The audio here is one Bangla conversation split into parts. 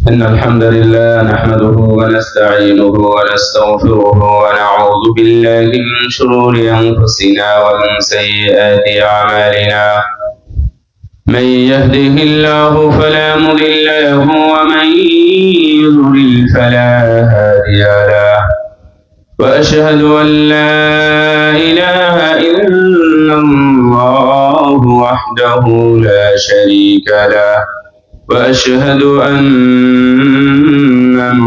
إن الحمد لله نحمده ونستعينه ونستغفره ونعوذ بالله من شرور أنفسنا ومن سيئات أعمالنا. من يهده الله فلا مضل له ومن يضلل فلا هادي له. وأشهد أن لا إله إلا الله وحده لا شريك له. وأشهد أن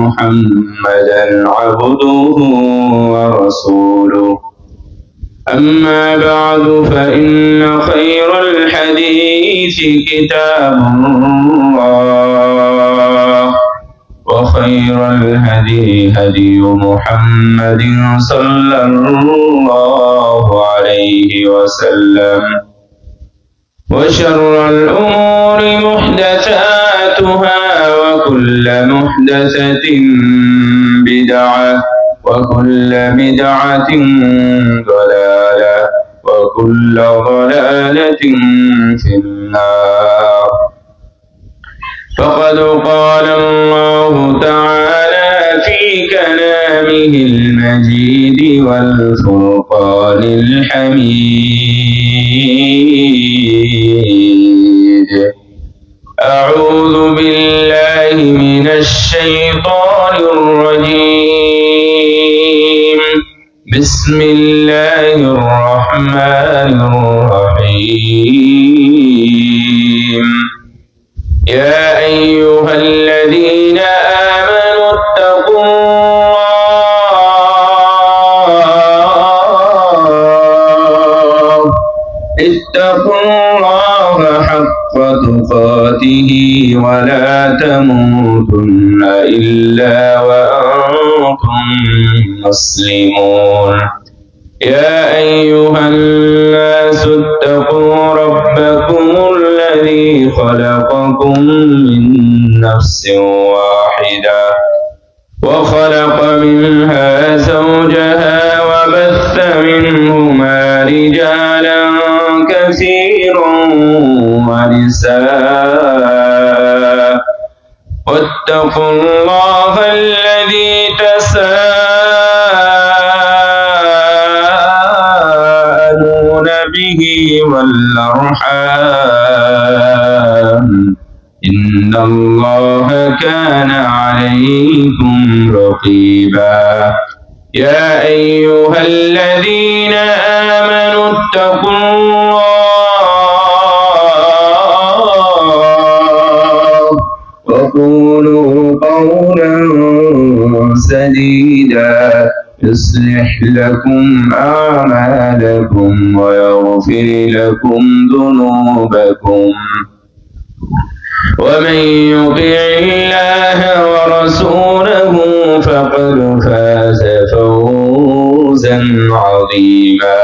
محمدا عبده ورسوله. أما بعد فإن خير الحديث كتاب الله وخير الهدي هدي محمد صلى الله عليه وسلم. وشر الأمور محدثاتها وكل محدثة بدعة وكل بدعة ضلالة وكل ضلالة في النار. فقد قال الله تعالى في كلامه المجيد والفرقان الحميد. أعوذ بالله من الشيطان الرجيم. بسم الله الرحمن الرحيم. يا أيها الذين آمنوا اتقوا الله حق تقاته ولا تموتن إلا وأنتم مسلمون. يا أيها الناس اتقوا ربكم الذي خلقكم من نفس واحدة وخلق منها زوجها وبث منهما رجالا كثيرا ونساء. واتقوا الله الذي تساءلون به والأرحام إن الله كان عليكم رقيبا. يا أيها الذين آمنوا اتقوا الله وقولوا قولا سديدا يصلح لكم أعمالكم ويغفر لكم ذنوبكم. ومن يطع الله ورسوله فقد فاز فوزا عظيما.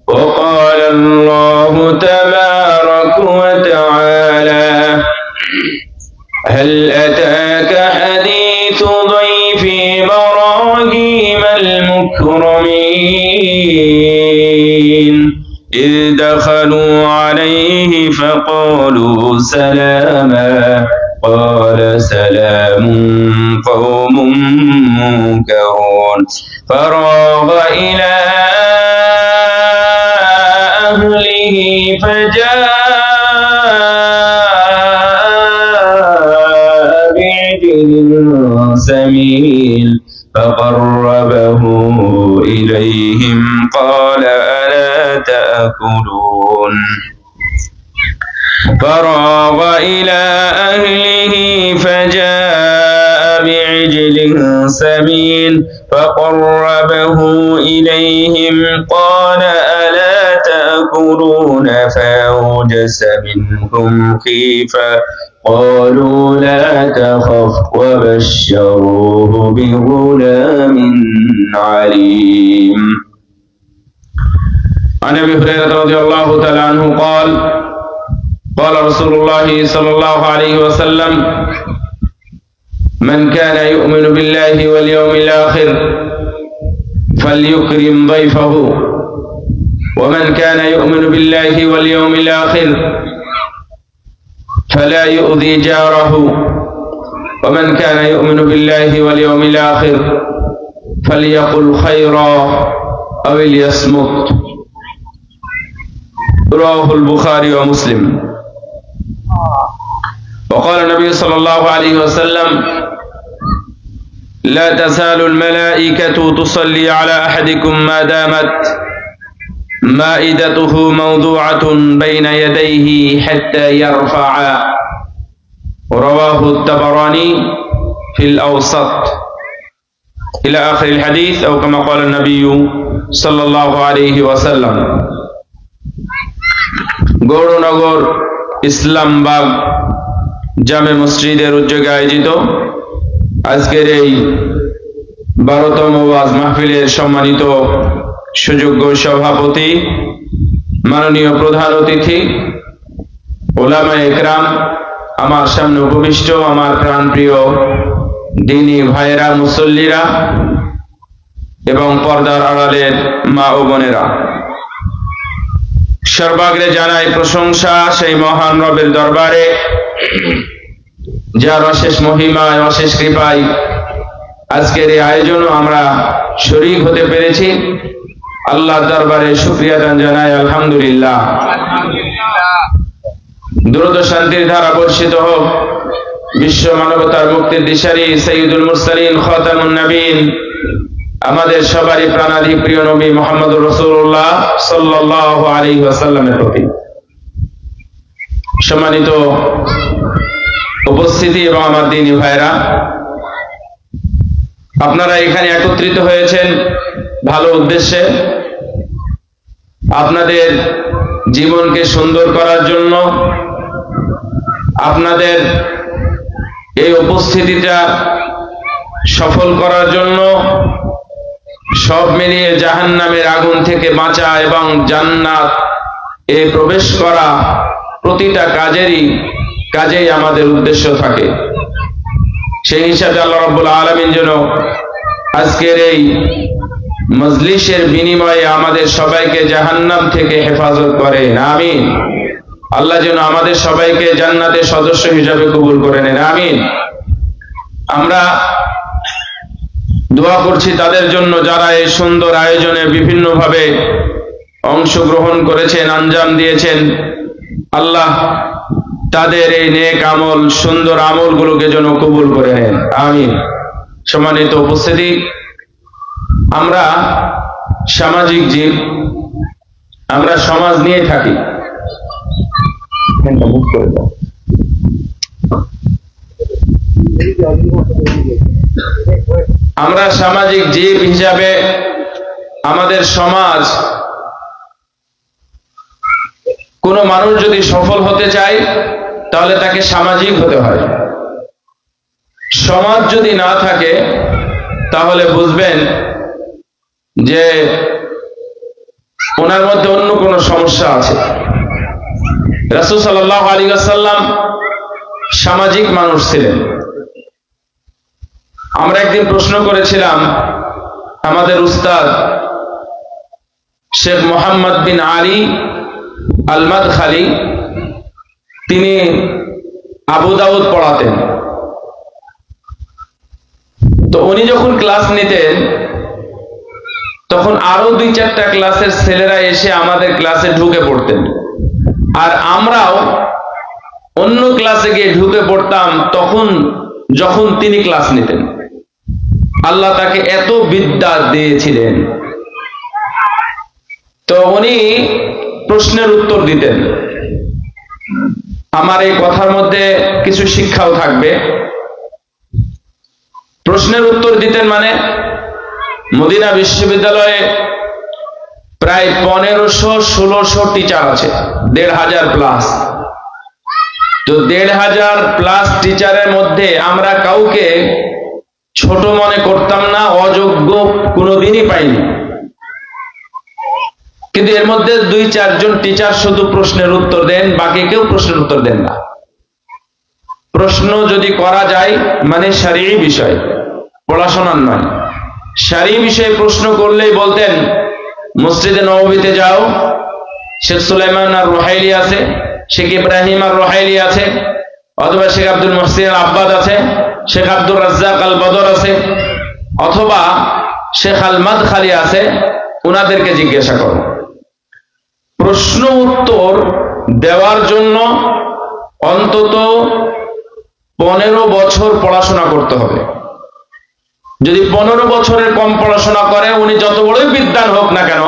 وقال الله تبارك وتعالى: هل أتاك حديث ضيف إبراهيم المكرمين إذ دخلوا عليه فقالوا سلاما قال سلام قوم منكرون. فراغ إلى أهله فجاء بعجل سمين فقربه إليهم قال ألا تأكلون. فراغ إلى أهله فجاء بعجل سمين فقربه إليهم قال ألا تأكلون. فأوجس منهم خيفة قالوا لا تخف وبشروه بغلام عليم. عن أبي هريرة رضي الله تعالى عنه قال: قال رسول الله صلى الله عليه وسلم: من كان يؤمن بالله واليوم الآخر فليكرم ضيفه ومن كان يؤمن بالله واليوم الآخر فلا يؤذي جاره ومن كان يؤمن بالله واليوم الآخر فليقل خيرا أو ليصمت رواه البخاري ومسلم وقال النبي صلى الله عليه وسلم لا تزال الملائكة تصلي على أحدكم ما دامت مائدته موضوعة بين يديه حتى يرفع رواه الطبراني في الأوسط إلى آخر الحديث أو كما قال النبي صلى الله عليه وسلم গৌরনগর ইসলামবাগ জামে মসজিদের উদ্যোগে আয়োজিত আজকের এই 12তম ওয়াজ মাহফিলের সম্মানিত সুযোগ্য সভাপতি, মাননীয় প্রধান অতিথি, উলামায়ে ইকরাম, আমার সামনে উপবিষ্ট আমার প্রাণপ্রিয় দ্বীনী ভাইয়েরা, মুসল্লিরা এবং পর্দার আড়ালের মা ও বোনেরা, সর্বাগ্রে জানাই প্রশংসা সেই মহান রবের দরবারে যার অশেষ মহিমায় অশেষ কৃপায় আজকের এই আয়োজনও আমরা শরীক হতে পেরেছি। আল্লাহর দরবারে শুকরিয়া জানাই আলহামদুলিল্লাহ। দ্রুত শান্তির ধারা বর্ষিত হোক বিশ্ব মানবতার মুক্তির দিশারি সাইয়্যিদুল মুরসালিন খাতামুন নবীন আমাদের সবারই প্রাণাধি প্রিয় নবী মুহাম্মদুর রাসূলুল্লাহ সাল্লাল্লাহু আলাইহি ওয়াসাল্লামের প্রতি। সম্মানিত উপস্থিতি এবং আমার দ্বীনী ভাইরা, আপনারা এখানে একত্রিত হয়েছেন ভালো উদ্দেশ্যে, আপনাদের জীবনকে সুন্দর করার জন্য, আপনাদের এই উপস্থিতিটা সফল করার জন্য, সব মিলিয়ে জাহান্নামের আগুন থেকে বাঁচা এবং জান্নাত এ প্রবেশ করা প্রতিটা কাজেই আমাদের উদ্দেশ্য থাকে। সেই হিসাবে আল্লাহ রাব্বুল আলামিন যেন আজকের এই মজলিসের বিনিময়ে আমাদের সবাইকে জাহান্নাম থেকে হেফাজত করেন, আমিন। আল্লাহ যেন আমাদের সবাইকে জান্নাতের সদস্য হিসাবে কবুল করে নেন, আমিন। আমরা দোয়া করছি তাদের জন্য যারা এই সুন্দর আয়োজনে বিভিন্নভাবে অংশগ্রহণ করেছেন, আঞ্জাম দিয়েছেন। আল্লাহ তাদের এই নেক আমল, সুন্দর আমলগুলোকে যেন কবুল করে নেন, আমিন। সম্মানিত উপস্থিতি, আমরা সামাজিক জীব, আমরা সমাজ নিয়ে থাকি। আমরা সামাজিক জীব হিসাবে আমাদের সমাজ, কোন মানুষ যদি সফল হতে চায় তাহলে তাকে সামাজিক হতে হয়। সমাজ যদি না থাকে তাহলে বুঝবেন যে ওনার মধ্যে অন্য কোনো সমস্যা আছে। রাসূল সাল্লাল্লাহু আলাইহি ওয়াসাল্লাম সামাজিক মানুষ ছিলেন। আমরা একদিন প্রশ্ন করেছিলাম আমাদের উস্তাদ শেখ মোহাম্মদ বিন আলী আল মাদখালি, তিনি আবু দাউদ পড়াতেন। তো উনি যখন ক্লাস নিতেন তখন আরো 2-4টা ক্লাসের ছেলেরা এসে আমাদের ক্লাসে ঢুকে পড়তেন, আর আমরাও অন্য ক্লাসে গিয়ে ঢুকে পড়তাম তখন যখন তিনি ক্লাস নিতেন। আল্লাহ তাকে এত বিদ্যা দিয়েছিলেন। তো উনি প্রশ্নের উত্তর দিতেন। আমার এই কথার মধ্যে কিছু শিক্ষাও থাকবে। প্রশ্নের উত্তর দিতেন মানে মদিনা বিশ্ববিদ্যালয়ে প্রায় 1500-1600 টিচার আছে, 1500 প্লাস। তো 1500 প্লাস টিচারের মধ্যে আমরা কাউকে ছোট মনে করতাম না, অযোগ্য কোনোদিনই পাইনি। কিন্তু এর মধ্যে 2-4 জন টিচার শুধু প্রশ্নের উত্তর দেন, বাকি কেউ প্রশ্নের উত্তর দেন না। প্রশ্ন যদি করা যায় মানে শরঈ বিষয়, পড়াশোনার নয়, শরঈ বিষয়ে প্রশ্ন করলেই বলতেন মসজিদে নববীতে যাও, শেখ সুলাইমান আর রুহাইলি আছে, শেখ ইব্রাহিম আর রুহাইলি আছে, অথবা শেখ আব্দুল মুহসিন আল আব্বাদ আছে, শেখ আব্দুর রাজ্জাক আল বদর আছে, অথবা শেখ আল মাদখালি আছে, ওনাদেরকে জিজ্ঞাসা করো। প্রশ্ন উত্তর দেওয়ার জন্য অন্তত 15 বছর পড়াশোনা করতে হবে। যদি 15 বছরের কম পড়াশোনা করে, উনি যত বড়ই বিদ্বান হোক না কেন,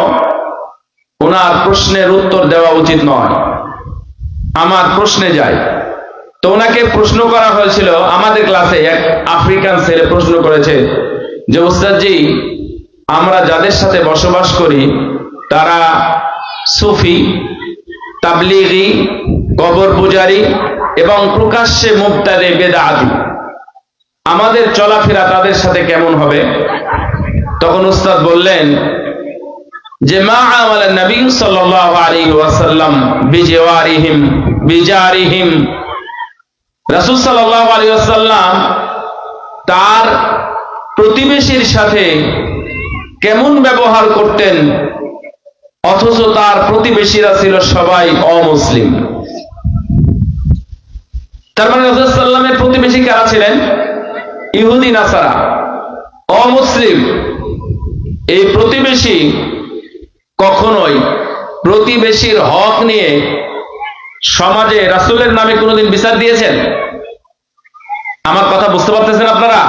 ওনার প্রশ্নের উত্তর দেওয়া উচিত নয়। আমার প্রশ্নে যাই, তো ওনাকে প্রশ্ন করা হয়েছিল আমাদের ক্লাসে। এক আফ্রিকান ছেলে প্রশ্ন করেছে যে ওস্তাদজি, আমরা যাদের সাথে বসবাস করি তারা সুফি, তাবলিগি, কবর পূজারী এবং প্রকাশ্যে মুবতাদি বেদাতি, আমাদের চলাফেরা তাদের সাথে কেমন হবে? তখন উস্তাদ বললেন যে মা আমালা নবী সাল্লাল্লাহু আলাইহি ওয়াসাল্লাম বিজিওয়ারিহিম বিজারিহিম, রাসূল সাল্লাল্লাহু আলাইহি ওয়াসাল্লাম তার প্রতিবেশীর সাথে কেমন ব্যবহার করতেন, অথচ তার প্রতিবেশীরা ছিল সবাই অমুসলিম। তার মানে রাসূল সাল্লাল্লাহু আলাইহি ওয়াসাল্লামের প্রতিবেশী কারা ছিলেন? ইহুদি নাসারা, অমুসলিম। এই প্রতিবেশী কখনোই প্রতিবেশীর হক নিয়ে সমাজে রাসূলের নামে কোনোদিন বিচার দিয়েছেন? আমার কথা বুঝতে পারতেছেন আপনারা?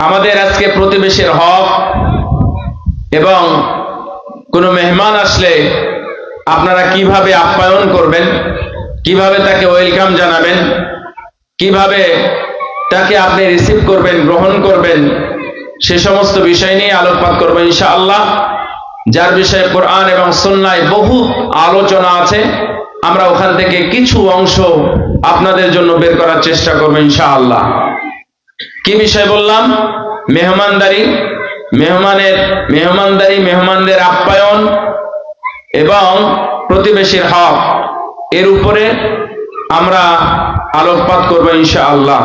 আমাদের আজকে প্রতিবেশীর হক এবং কোনো মেহমান আসলে আপনারা কিভাবে আপ্যায়ন করবেন, কিভাবে তাকে ওয়েলকাম জানাবেন, কিভাবে তাকে আপনি রিসিভ করবেন, গ্রহণ করবেন, সে সমস্ত বিষয় নিয়ে আলোকপাত করবেন ইনশাআল্লাহ, যার বিষয়ে কোরআন এবং সুন্নায় বহু আলোচনা আছে। আমরা ওখান থেকে কিছু অংশ আপনাদের জন্য বের করার চেষ্টা করব ইনশাআল্লাহ। কি বিষয় বললাম? মেহমানদারি, মেহমানদের আপ্যায়ন এবং প্রতিবেশীর হক, এর উপরে আমরা আলোকপাত করব ইনশাআল্লাহ।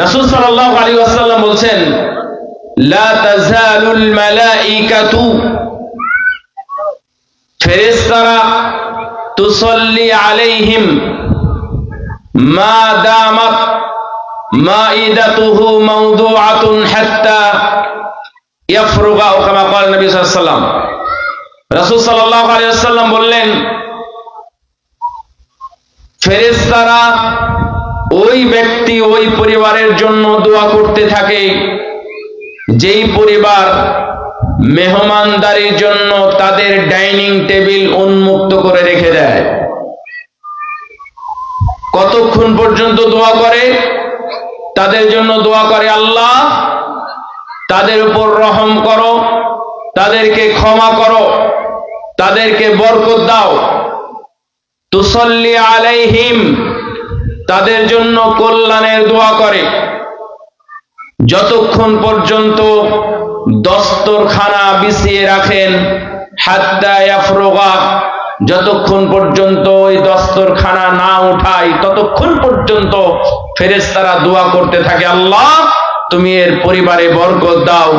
রাসূল সাল্লাল্লাহু আলাইহি ওয়াসাল্লাম বলছেন, লা তাযালুল মালাইকাতু, ফেরেশতারা তুসাল্লি আলাইহিম মা দামাত মাইদাতুহু মাওদুআতুন হাত্তা ইয়াফরুগা, ও কামা ক্বাল নবী সাল্লাল্লাহু আলাইহি ওয়াসাল্লাম। রাসূল সাল্লাল্লাহু আলাইহি ওয়াসাল্লাম বললেন, ফেরেশতারা ওই ব্যক্তি, ওই পরিবারের জন্য দোয়া করতে থাকে যেই পরিবার মেহমানদারির জন্য তাদের ডাইনিং টেবিল উন্মুক্ত করে রেখে দেয়। কতক্ষণ পর্যন্ত দোয়া করে? তাদের জন্য দোয়া করে, আল্লাহ তাদের উপর রহম করো, তাদেরকে ক্ষমা করো, তাদেরকে বরকত দাও। তুসাল্লি আলাইহিম, তাদের জন্য কল্যাণের দোয়া করে যতক্ষণ পর্যন্ত দস্তরখানা বিছিয়ে রাখেন, হাত্তা ইয়াফরুগা, যতক্ষণ পর্যন্ত ওই দস্তরখানা না উঠায় ততক্ষণ পর্যন্ত ফেরেশতারা দোয়া করতে থাকে, আল্লাহ তুমি এর পরিবারে বরকত দাও,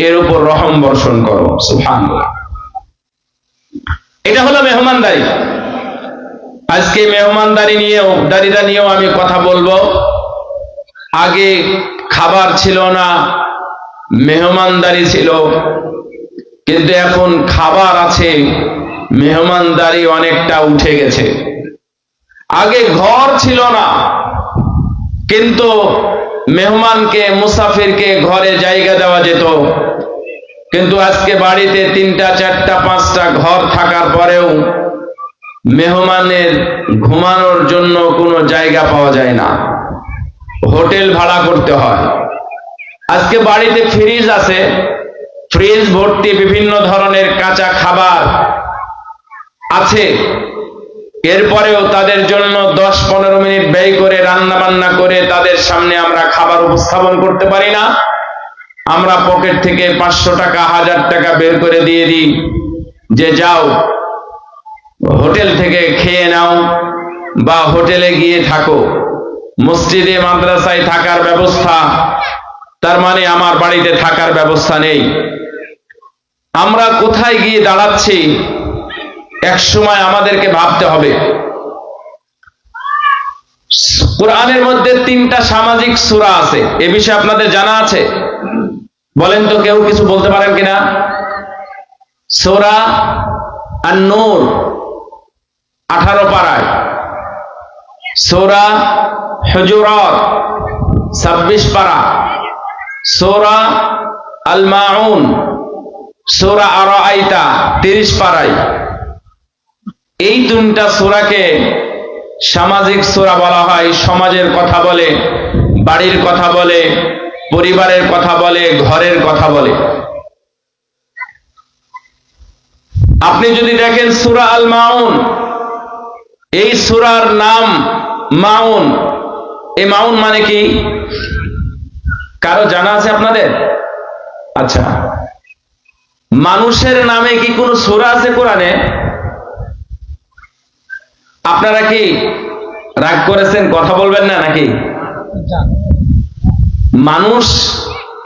এর উপর রহম বর্ষণ করো। সুবহানাল্লাহ। এটা হলো মেহমানদারি। আজকে মেহমানদারি নিয়েও আমি কথা বলবো। আগে খাবার ছিল না, মেহমানদারি ছিল, কিন্তু এখন খাবার আছে, মেহমানদারি অনেকটা উঠে গেছে। আগে ঘর ছিল না, কিন্তু মেহমানকে, মুসাফিরকে ঘরে জায়গা দেওয়া যেত। কিন্তু আজকে বাড়িতে 3টা 4টা 5টা ঘর থাকার পরেও মেহমানের ঘুমানোর জন্য কোনো জায়গা পাওয়া যায় না, হোটেল ভাড়া করতে হয়। আজকে বাড়িতে ফ্রিজ আছে, ফ্রিজ ভর্তি বিভিন্ন ধরনের কাঁচা খাবার আছে, এরপরেও তাদের জন্য 10-15 মিনিট ব্যয় করে রান্না বান্না করে তাদের সামনে আমরা খাবার উপস্থাপন করতে পারি না। আমরা পকেট থেকে 500 টাকা 1000 টাকা বের করে দিয়ে দিই যে যাও হোটেল থেকে খেয়ে নাও বা হোটেলে গিয়ে থাকো। মসজিদে মাদ্রাসায় থাকার ব্যবস্থা, তার মানে আমার বাড়িতে থাকার ব্যবস্থা নেই। আমরা কোথায় গিয়ে দাঁড়াচ্ছি এক সময় আমাদেরকে ভাবতে হবে। কোরআনের মধ্যে 3টা সামাজিক সূরা আছে, এ বিষয়ে আপনাদের জানা আছে? বলেন তো, কেউ কিছু বলতে পারেন কিনা? সূরা আন-নূর 18 পারায়, সূরা হুজুরাত 26 পারা, সূরা আল মাউন, সূরা আরাআইতা 30 পারায়। এই 3টা সূরাকে সামাজিক সূরা বলা হয়। সমাজের কথা বলে, বাড়ির কথা বলে, পরিবারের কথা বলে, ঘরের কথা বলে। আপনি যদি দেখেন সূরা আল মাউন, এই সূরার নাম মাউন। এই মাউন মানে কি কারো জানা আছে আপনাদের? আচ্ছা, মানুষের নামে কি কোনো সূরা আছে কোরআনে? আপনারা কি রাগ করেছেন, কথা বলবেন না নাকি? মানুষ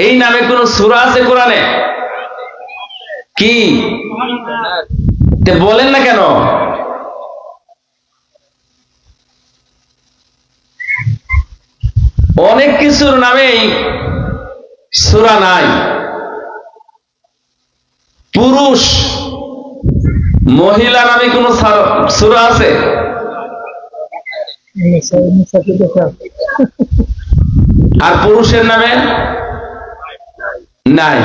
এই নামে কোন সূরা আছে কোরআনে? কি বলেন না কেন? অনেক কিছুর নামেই সূরা নাই। পুরুষ মহিলা নামে কোন সূরা আছে? আর পুরুষের নামে নাই।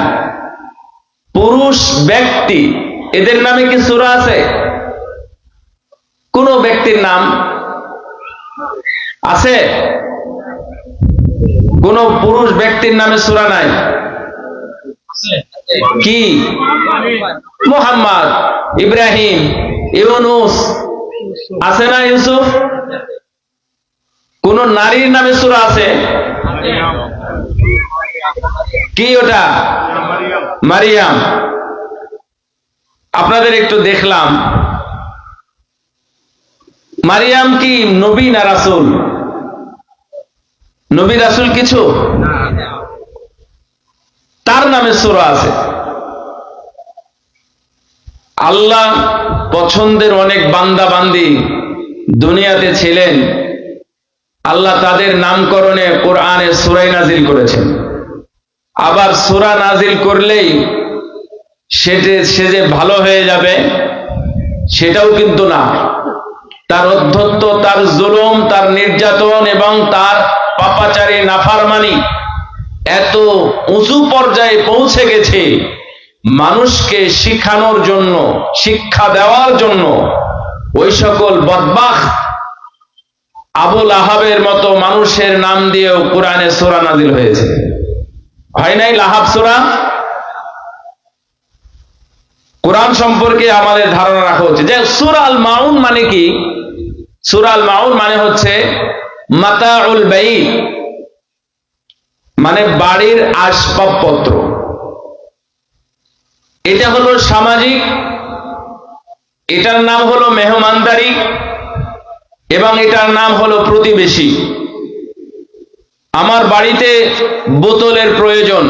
পুরুষ ব্যক্তি, এদের নামে কি সূরা আছে? কোন ব্যক্তির নাম আছে? কোন পুরুষ ব্যক্তির নামে সূরা নাই। কি? মুহাম্মদ, ইব্রাহিম, ইউনূস আছে না? ইউসুফ। কোন নারীর নামে সূরা আছে? কি ওটা? মারিয়াম। আপনাদের একটু দেখলাম, মারিয়াম কি নবী না রাসূল? নবী রাসূল কিছু? তার নামে সূরা আছে। আল্লাহ পছন্দের অনেক বান্দা বান্দি দুনিয়াতে ছিলেন, আল্লাহ তাদের নামকরণে কোরআনে সূরা নাজিল করেছেন। আবার সূরা নাজিল করলেই সে যে ভালো হয়ে যাবে সেটাও কিন্তু না। তার অধ্যত্ব, তার জুলুম, তার নির্যাতন এবং তার পাপাচারী নাফরমানি এত উঁচু পর্যায়ে পৌঁছে গেছে, মানুষকে শিখানোর জন্য, শিক্ষা দেওয়ার জন্য ওই সকল বদবাখত আবু লাহাবের মতো মানুষের নাম দিয়েও কোরআনে সূরা নাজিল হয়েছে। হয় নাই লাহাব সূরা? কোরআন সম্পর্কে আমাদের ধারণা রাখা উচিত যে সূরা আল মাউন মানে কি? সূরা আল মাউন মানে হচ্ছে মাতাউল বাইত, মানে বাড়ির আসবাবপত্র। এটা হলো সামাজিক, এটার নাম হলো মেহমানদারি, এবং এটার নাম হলো প্রতিবেশী। আমার বাড়িতে বোতলের প্রয়োজন,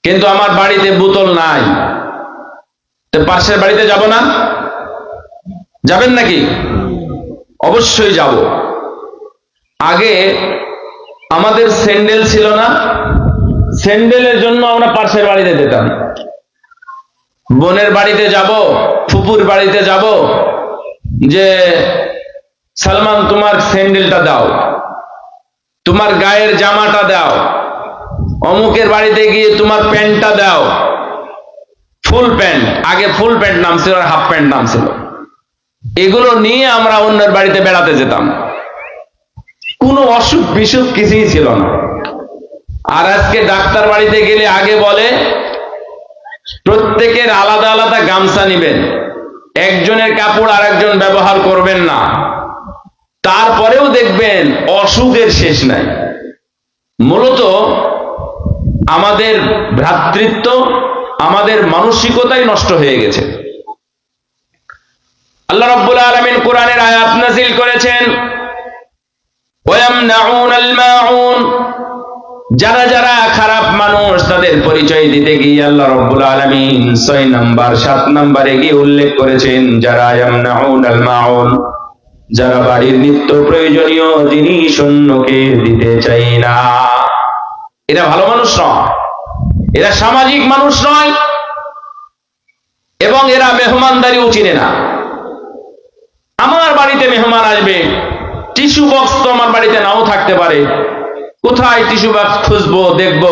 কিন্তু আমার বাড়িতে বোতল নাই, তো পাশের বাড়িতে যাব না? যাবেন নাকি? অবশ্যই যাব। আগে আমাদের স্যান্ডেল ছিল না, স্যান্ডেলের জন্য আমরা পাশের বাড়িতে যেতাম। বোনের বাড়িতে যাব, ফুপুর বাড়িতে যাব, যে সালমান তোমার স্যান্ডেলটা দাও, তোমার গায়ের জামাটা দাও, অমুকের বাড়িতে গিয়ে তোমার প্যান্টটা দাও, ফুল প্যান্ট। আগে ফুল প্যান্ট নাম ছিল, আর হাফ প্যান্ট নাম ছিল। এগুলো নিয়ে আমরা অন্যের বাড়িতে বেড়াতে যেতাম। কোনো অসুখ বিসুখ কিছুই ছিল না। আর আজকে ডাক্তার বাড়িতে গেলে আগে বলে প্রত্যেকের আলাদা আলাদা গামছা নিবেন, একজনের কাপড় আরেকজন ব্যবহার করবেন না। তারপরেও দেখবেন অসুখের শেষ নাই। মূলত আমাদের ভ্রাতৃত্ব, আমাদের মানসিকতাই নষ্ট হয়ে গেছে। আল্লাহ রাব্বুল আলামিন কোরআনের আয়াত নাযিল করেছেন, ওয়ায়ামনাউনাল মাউন। যারা যারা খারাপ মানুষ তাদের পরিচয় দিতে গিয়ে আল্লাহ রাব্বুল আলামিন 6 নাম্বার 7 নম্বরে গিয়ে উল্লেখ করেছেন যারা ইয়ামনাউনাল মাউন, যারা বাড়ির নিত্য প্রয়োজনীয় জিনিস অন্যকে দিতে চাই না, এরা ভালো মানুষ নয়, এরা সামাজিক মানুষ নয়, এবং এরা মেহমানদারিও চিনে না। আমার বাড়িতে মেহমান আসবে, টিস্যু বক্স তো আমার বাড়িতে নাও থাকতে পারে, কোথায় টিস্যু বক্স খুঁজবো দেখবো,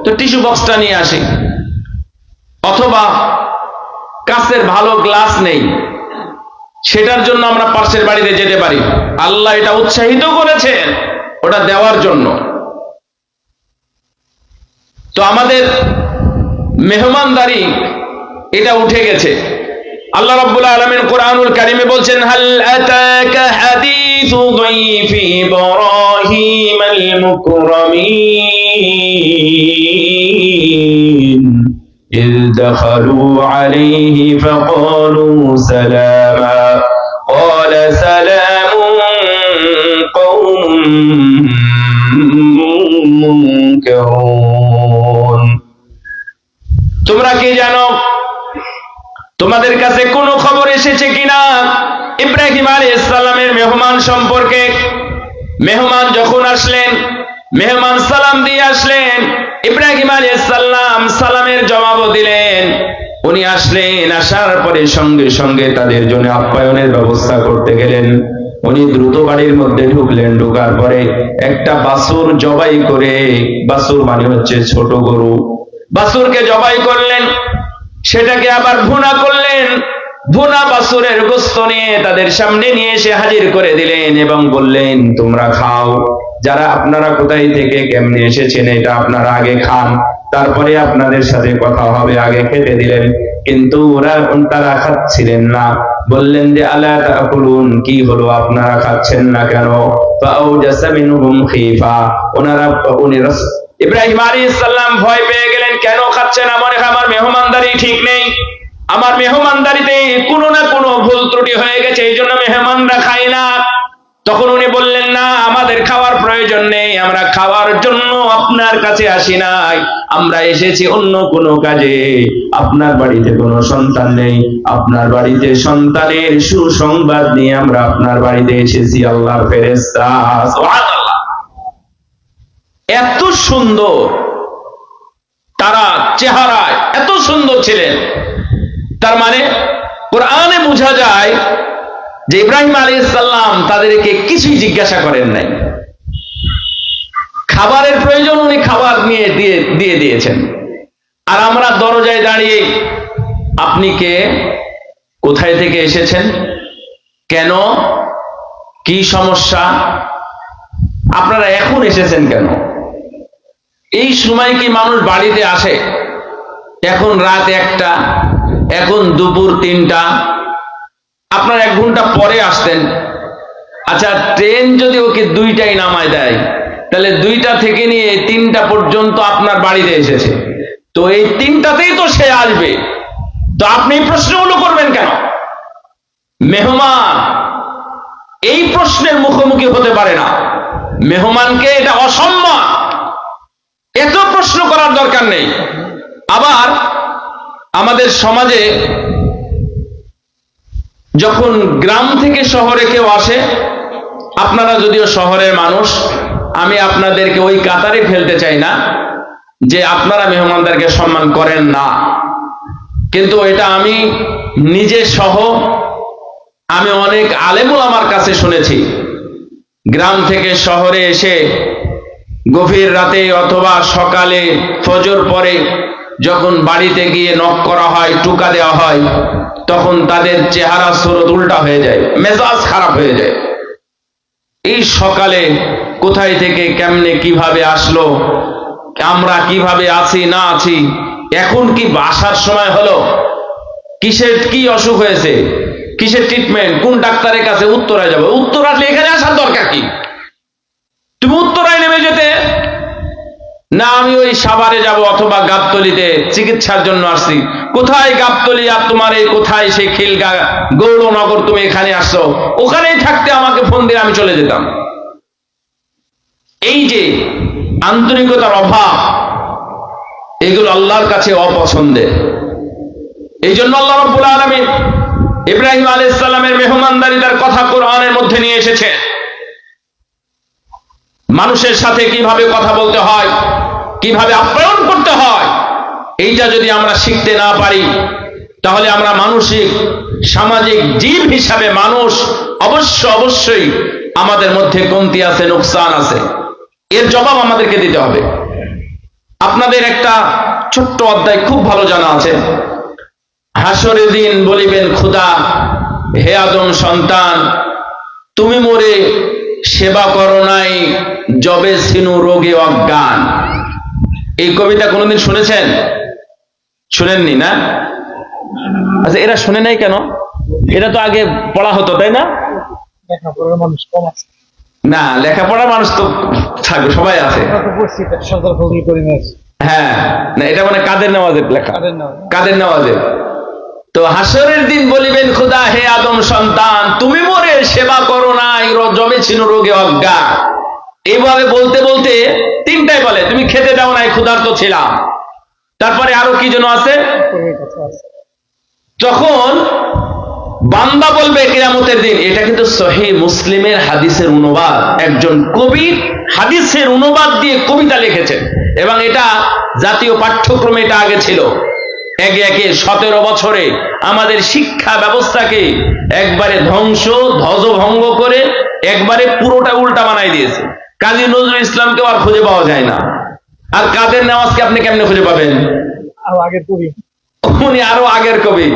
তো টিস্যু বক্সটা নিয়ে আসি। অথবা কাঁচের ভালো গ্লাস নেই, সেটার জন্য আমরা পাশের বাড়িতে যেতে পারি, আল্লাহ এটা উৎসাহিত করেছেন ওটা দেওয়ার জন্য। তো আমাদের মেহমানদারি এটা উঠে গেছে। আল্লাহ রাব্বুল আলামিন কোরআনুল কারীমে বলছেন, হাল আতাকা হাদিসু যায়ফি ইব্রাহিমাল মুকরামিন إذ دخلوا عليه فقالوا سلاما قال سلام قوم منكرون। তোমরা কি জানো, তোমাদের কাছে কোনো খবর এসেছে কিনা ইব্রাহিম আলাইহিস সালামের মেহমান সম্পর্কে? মেহমান যখন আসলেন, মেহমান সালাম দিয়ে আসলেন, ইব্রাহিম আলাইহিস সালাম সালামের জবাব দিলেন। উনি আসলেন, আসার পরে সঙ্গে সঙ্গে তাদের জন্য আপ্যায়নের ব্যবস্থা করতে গেলেন। উনি দ্রুত বাড়ির মধ্যে ঢুকলেন, ঢোকার পরে একটা বাছুর জবাই করে, বাছুর মানে হচ্ছে ছোট গরু, বাছুরকে জবাই করলেন, সেটাকে আবার ভুনা করলেন, ভুনা বাছুরের গোশত নিয়ে তাদের সামনে নিয়ে এসে হাজির করে দিলেন এবং বললেন, তোমরা খাও। যারা আপনারা কোথায় থেকে কেমনে এসেছেন এটা আপনারা আগে খান, তারপরে আপনাদের সাথে কথা হবে, আগে খেতে দিলেন। কিন্তু তারা খাচ্ছিলেন না, বললেন যে আলা তাকুলুন, কি হলো আপনারা খাচ্ছেন না কেন? ফাআউজাসা মিনহুম খিফা, ইব্রাহিম আলাইহিস সালাম ভয় পেয়ে গেলেন, কেন খাচ্ছে না? মনে হয় আমার মেহমানদারি ঠিক নেই, আমার মেহমানদারিতে কোনো না কোনো ভুল ত্রুটি হয়ে গেছে, এই জন্য মেহমানরা খায় না। তখন উনি বললেন, না, আমাদের খাওয়ার প্রয়োজন নেই, আমরা খাওয়ার জন্য আপনার কাছে আসি নাই, আমরা এসেছি অন্য কোনো কাজে। আপনার বাড়িতে কোনো সন্তান নেই, আপনার বাড়িতে সন্তানের সুসংবাদ নিয়ে আমরা আপনার বাড়িতে এসেছি, আল্লাহর ফেরেশতা। সুবহানাল্লাহ, এত সুন্দর তারা চেহারায়, এত সুন্দর ছিলেন। তার মানে কোরআনে বোঝা যায় যে ইব্রাহিম আলাইহিস সালাম তাদেরকে কিছুই জিজ্ঞাসা করেন নাই, খাবারের প্রয়োজন উনি খাবার নিয়ে দিয়ে দিয়েছেন। আর আমরা দরজায় দাঁড়িয়ে, আপনি কে, কোথায় থেকে এসেছেন, কেন, কি সমস্যা, আপনারা এখন এসেছেন কেন? এই সময় কি মানুষ বাড়িতে আসে? এখন রাত 1টা, এখন দুপুর 3টা, আপনার 1 ঘন্টা পরে আসতেন। আচ্ছা, ট্রেন যদি ওকে 2টায় নামায় দেয়, তাহলে 2টা থেকে নিয়ে 3টা পর্যন্ত আপনার বাড়িতে এসেছে, তো এই 3টাতেই তো সে আসবে, তো আপনি প্রশ্নগুলো করবেন কেন? মেহমান এই প্রশ্নের মুখোমুখি হতে পারে না, মেহমানকে এটা অসম্মান, এত প্রশ্ন করার দরকার নেই। আবার আমাদের সমাজে যখন গ্রাম থেকে শহরে কেউ আসে, আপনারা যদিও শহরের মানুষ, আমি আপনাদেরকে ওই কাতারে ফেলতে চাই না যে আপনারা মেহমানদেরকে সম্মান করেন না, কিন্তু এটা আমি নিজে সহ আমি অনেক আলেম ওলামার কাছে শুনেছি, গ্রাম থেকে শহরে এসে গভীর রাতে অথবা সকালে ফজর পরে যখন বাড়িতে গিয়ে নক করা হয়, টুকা দেওয়া হয়, তখন তাদের চেহারা সুরত উল্টা হয়ে যায়, মেজাজ খারাপ হয়ে যায়। এই সকালে কোথায় থেকে কেমনে কিভাবে আসলো, আমরা কিভাবে আছি না আছি, এখন কি আসার সময় হলো, কিসের কি অসুখ হয়েছে, কিসের ট্রিটমেন্ট, কোন ডাক্তারের কাছে, উত্তরায় যাবো, উত্তর আসলে এখানে আসার দরকার কি? তুমি উত্তরায় নেমে যেতে না, আমি ওই সাভারে যাব অথবা গাবতলিতে চিকিৎসার জন্য আসছি। কোথায় গাবতলি আর তোমার এই কোথায় সেই খিলগা গৌরনগর, তুমি এখানে আসছো, ওখানেই থাকতে আমাকে ফোন দিয়ে আমি চলে যেতাম। এই যে আন্তরিকতার অভাব, এগুলো আল্লাহর কাছে অপছন্দের। এই জন্য আল্লাহ রাব্বুল আলামিন ইব্রাহিম আলাইহিস সালামের মেহমানদারিতার কথা কোরআনের মধ্যে নিয়ে এসেছে। মানুষের সাথে কিভাবে কথা বলতে হয়, কিভাবে আপ্যায়ন করতে হয়, এইটা যদি আমরা শিখতে না পারি তাহলে আমরা মানসিক সামাজিক জীব হিসাবে মানুষ অবশ্যই আমাদের মধ্যে কমতি আছে, নোকসান আছে। এর জবাব আমাদেরকে দিতে হবে। আপনাদের একটা ছোট্ট অধ্যায় খুব ভালো জানা আছে। হাসরের দিন বলিবেন খোদা, হে আদম সন্তান, তুমি মোরে সেবা করো নাই, যবে ছিনু রোগে অজ্ঞান। এই কবিতা কোনোদিন শুনেছেন? শুনেননি না? আচ্ছা, এরা শুনে নাই কেন? এটা তো আগে পড়া হতো, তাই না? লেখাপড়ার মানুষ কম আছে না, লেখাপড়ার মানুষ তো থাকবে, সবাই আছে। হ্যাঁ, না, এটা মানে কাদের নেওয়াজের লেখা, কাদের নেওয়াজের। তো হাসরের দিন বলিবেন খোদা, হে আদম সন্তান, তুমি মোরে সেবা করো নাই, যবে ছিল রোগে অজ্ঞান। এইভাবে বলতে বলতে তিনটাই বলে, তুমি খেতে দাও নাই, ক্ষুধার্ত ছিলাম। তারপরে আরো কি যেন আছে। যখন বান্দা বলবে কিয়ামতের দিন, এটা কিন্তু সহিহ মুসলিমের হাদিসের অনুবাদ, একজন কবি হাদিসের অনুবাদ দিয়ে কবিতা লিখেছেন, এবং এটা জাতীয় পাঠ্যক্রমে এটা আগে ছিল। একে একে 17 বছরে আমাদের শিক্ষা ব্যবস্থাকে একবারে ধ্বজভঙ্গ করে একবারে পুরোটা উল্টা বানাই দিয়েছে। কাজী নজরুল ইসলামকেও আর খুঁজে পাওয়া যায় না। আর কাদের নেওয়াজকে আপনি কেমনে খুঁজে পাবেন? আরো আগের কবি, উনি আরো আগের কবি,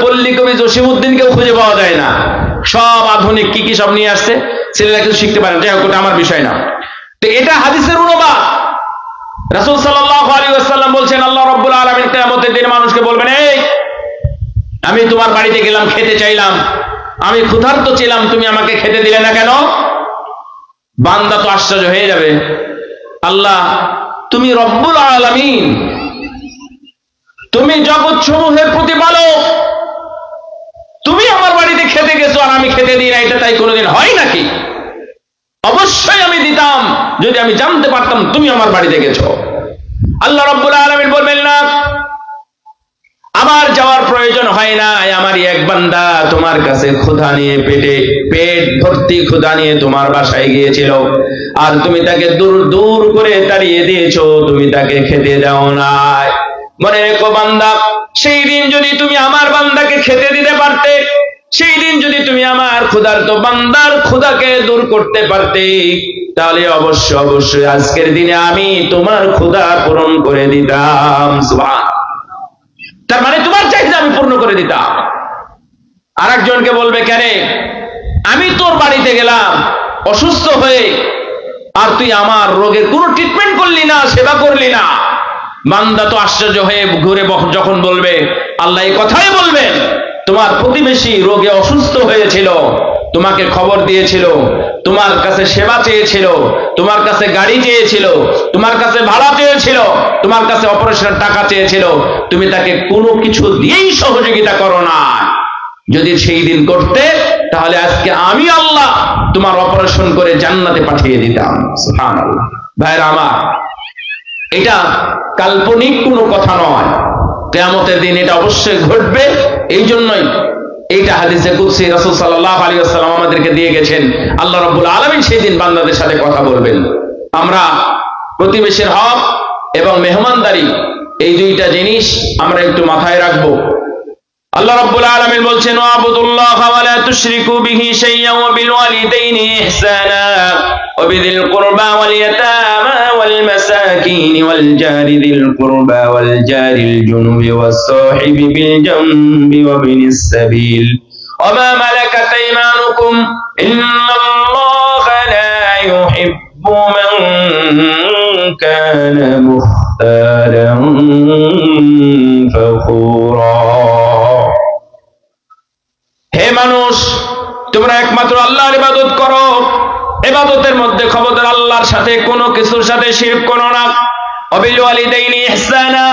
পল্লী কবি জসিমউদ্দিনকেও খুঁজে পাওয়া যায় না। সব আধুনিক কি কি সব নিয়ে আসছে, ছেলেরা কিছু শিখতে পারেন। যাই হোক, ওটা আমার বিষয় না। তো এটা হাদিসের অনুবাদ। রাসূল সাল্লাল্লাহু আলাইহি ওয়াসাল্লাম বলছেন, আল্লাহ রাব্বুল আলামিন কিয়ামতের দিন মানুষকে বলবেন, এই আমি তোমার বাড়িতে গেলাম, খেতে চাইলাম, আমি ক্ষুধার্ত ছিলাম, তুমি আমাকে খেতে দিলে না কেন? বান্দা তো আশ্চর্য হয়ে যাবে, আল্লাহ তুমি রব্বুল আলামিন, তুমি জগৎ সমূহের প্রতিপালক, তুমি আমার বাড়িতে খেতে গেছো আর আমি খেতে দিই না, এটা তাই কোনোদিন হয় নাকি? অবশ্যই আমি দিতাম যদি আমি জানতে পারতাম তুমি আমার বাড়িতে গেছো। আল্লাহ রাব্বুল আলামিন বলবেন, না, আমার যাওয়ার প্রয়োজন হয় না, আমার এক বান্দা তোমার কাছে ক্ষুধা নিয়ে পেট ভর্তি ক্ষুধা নিয়ে তোমার বাসায় গিয়েছিল, আর তুমি তাকে দূর দূর করে তাড়িয়ে দিয়েছো, তুমি তাকে খেতে দাও নাই। মনে রেখো বান্দা, সেই দিন যদি তুমি আমার বান্দাকে খেতে দিতে পারতে, সেই দিন যদি তুমি আমার ক্ষুধার্ত বান্দার ক্ষুধাকে দূর করতে পারতে, তাহলে অবশ্যই আজকের দিনে আমি তোমার ক্ষুধা পূরণ করে দিতাম। সুবহান। তার মানে তোমার চাহিদা আমি পূর্ণ করে দিতাম। আর একজনকে বলবে, কেন আমি তোর বাড়িতে গেলাম অসুস্থ হয়ে, আর তুই আমার রোগের কোনো ট্রিটমেন্ট করলি না, সেবা করলি না। বান্দা তো আশ্চর্য হয়ে ঘুরে যখন বলবে, আল্লাহ এই কথাই বলবেন, তোমার প্রতিবেশী রোগে অসুস্থ হয়েছিল, তোমাকে খবর দিয়েছিল, তোমার কাছে সেবা চেয়েছিল, তোমার কাছে গাড়ি চেয়েছিল, তোমার কাছে ভাড়া চেয়েছিল, তোমার কাছে অপারেশনের টাকা চেয়েছিল, তুমি তাকে কোনো কিছু দিয়েই সহযোগিতা করো না। যদি সেই দিন করতে, তাহলে আজকে আমি আল্লাহ তোমার অপারেশন করে জান্নাতে পাঠিয়ে দিতাম। সুবহানাল্লাহ। ভাইরা আমার, এটা কাল্পনিক কোনো কথা নয়, কিয়ামতের দিন এটা অবশ্যই ঘটবে। এই জন্যই এইটা হাদিসে কুদসি রাসূল সাল্লাল্লাহু আলাইহি ওয়াসাল্লাম আমাদেরকে দিয়ে গেছেন। আল্লাহ রাব্বুল আলামিন সেই দিন বান্দাদের সাথে কথা বলবেন। আমরা প্রতিবেশীর হক এবং মেহমানদারি, এই দুইটা জিনিস আমরা একটু মাথায় রাখবো। আল্লাহ রাব্বুল আলামিন বলছেন, ওয়াবুদুল্লাহা ওয়া লা তুশরিকু বিহি শাইয়্যান ওয়া বিল ওয়ালিদাইনি ইহসানা ওয়া বিযিল কুরবা ওয়াল ইয়াতামা ওয়াল মাসাকিন ওয়াল জারি যিল কুরবা ওয়াল জারিল জুনুবি ওয়াস সাহিবি বিল জামবি ওয়া বিনিস সাবিল ওয়া মা মালাকাত আইমানুকুম ইন্নাল্লাহা লা ইউহিব্বু মান কানা মুখতালান ফখুরা। হে মানুষ, তোমরা একমাত্র আল্লাহর ইবাদত করো, ইবাদতের মধ্যে খবরদার আল্লাহর সাথে কোনো কিছুর সাথে শিরক করো না। ওয়াবিল ওয়ালিদাইনি ইহসানা,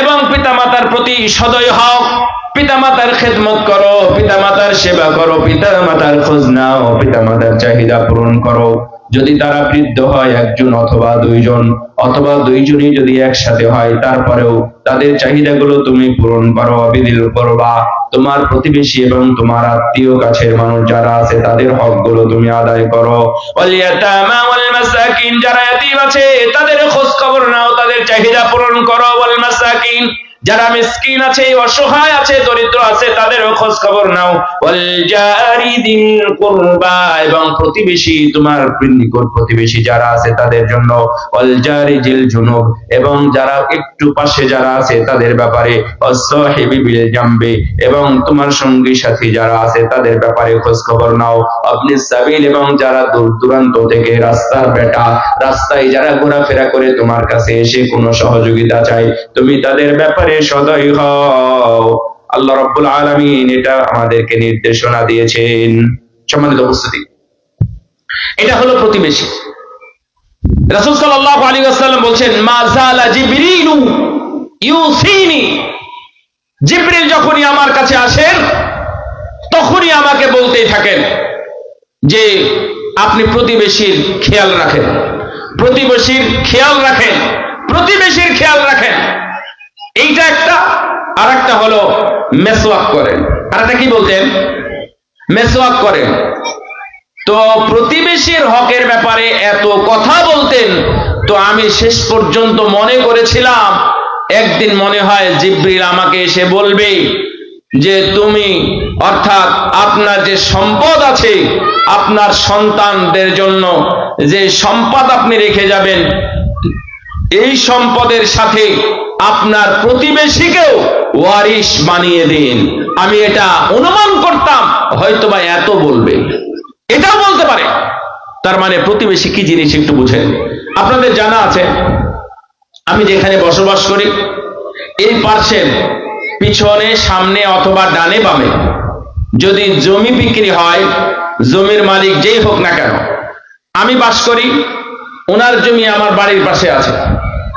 এবং পিতামাতার প্রতি সদয় হও, পিতামাতার খেদমত করো, পিতামাতার সেবা করো, পিতামাতার খোঁজ নাও, পিতামাতার চাহিদা পূরণ করো। যদি তারা বৃদ্ধ হয়, একজন অথবা দুইজন, অথবা দুইজনই যদি একসাথে হয়, তারপরেও তাদের চাহিদাগুলো তুমি পূরণ করো। বিদিল কুরবা, তোমার প্রতিবেশী এবং তোমার আত্মীয় কাছের মানুষ যারা আছে তাদের হকগুলো তুমি আদায় করো। ওয়াল ইয়াতামা ওয়াল মাসাকিন, যারা ইয়াতীম আছে তাদের খোঁজ খবর নাও, তাদের চাহিদা পূরণ করো। ওয়াল মাসাকিন, যারা মিসকিন আছে, অসহায় আছে, দরিদ্র আছে, তাদেরও খোঁজ খবর নাও। ওয়াল জারি দিল কুরবা, এবং প্রতিবেশী, তোমার নিকট প্রতিবেশী যারা আছে তাদের জন্য। ওয়াল জারি জিল জুনুব, এবং যারা একটু পাশে যারা আছে তাদের ব্যাপারে। ওয়াসসাহিবি বিল জামবি, এবং তোমার সঙ্গী সাথী যারা আছে তাদের ব্যাপারে খোঁজ খবর নাও। আপনি সাবিল, এবং যারা দূর দূরান্ত থেকে রাস্তার বেটা, রাস্তায় যারা ঘোরাফেরা করে তোমার কাছে এসে কোনো সহযোগিতা চায়, তুমি তাদের ব্যাপারে সদয় হও। আল্লাহ রাব্বুল আলামিন এটা আমাদেরকে নির্দেশনা দিয়েছেন। সম্মানিত উপস্থিতি, এটা হলো প্রতিবেশী। রাসূল সাল্লাল্লাহু আলাইহি ওয়াসাল্লাম বলছেন, মা যালা জিবরিলু ইউসিনি, জিবরিল যখনই আমার কাছে আসেন তখনই আমাকে বলতেই থাকেন যে আপনি প্রতিবেশীর খেয়াল রাখেন, প্রতিবেশীর খেয়াল রাখেন, প্রতিবেশীর খেয়াল রাখেন। এইটা একটা। আর একটা হলো মেসওয়াক করেন। আর একটা কি বলতেন? মেসওয়াক করেন। তো প্রতিবেশীর হকের ব্যাপারে এত কথা বলতেন, তো আমি শেষ পর্যন্ত মনে করেছিলাম একদিন মনে হয় জিবরিল আমাকে এসে বলবে যে তুমি, অর্থাৎ আপনার যে সম্পদ আছে, আপনার সন্তানদের জন্য যে সম্পদ আপনি রেখে যাবেন, এই সম্পদের সাথে আপনার প্রতিবেশীকেও ওয়ারিশ বানিয়ে দিন। আমি এটা অনুমান করতাম হয়তোবা এত বলবে, এটাও বলতে পারে। তার মানে প্রতিবেশী কি জিনিস একটু বুঝেন। আপনাদের জানা আছে আমি যেখানে বসবাস করি, এই পার্শ্বের পিছনে, সামনে অথবা ডানে বামে যদি জমি বিক্রি হয়, জমির মালিক যেই হোক না কেন, আমি বাস করি, ওনার জমি আমার বাড়ির পাশে আছে,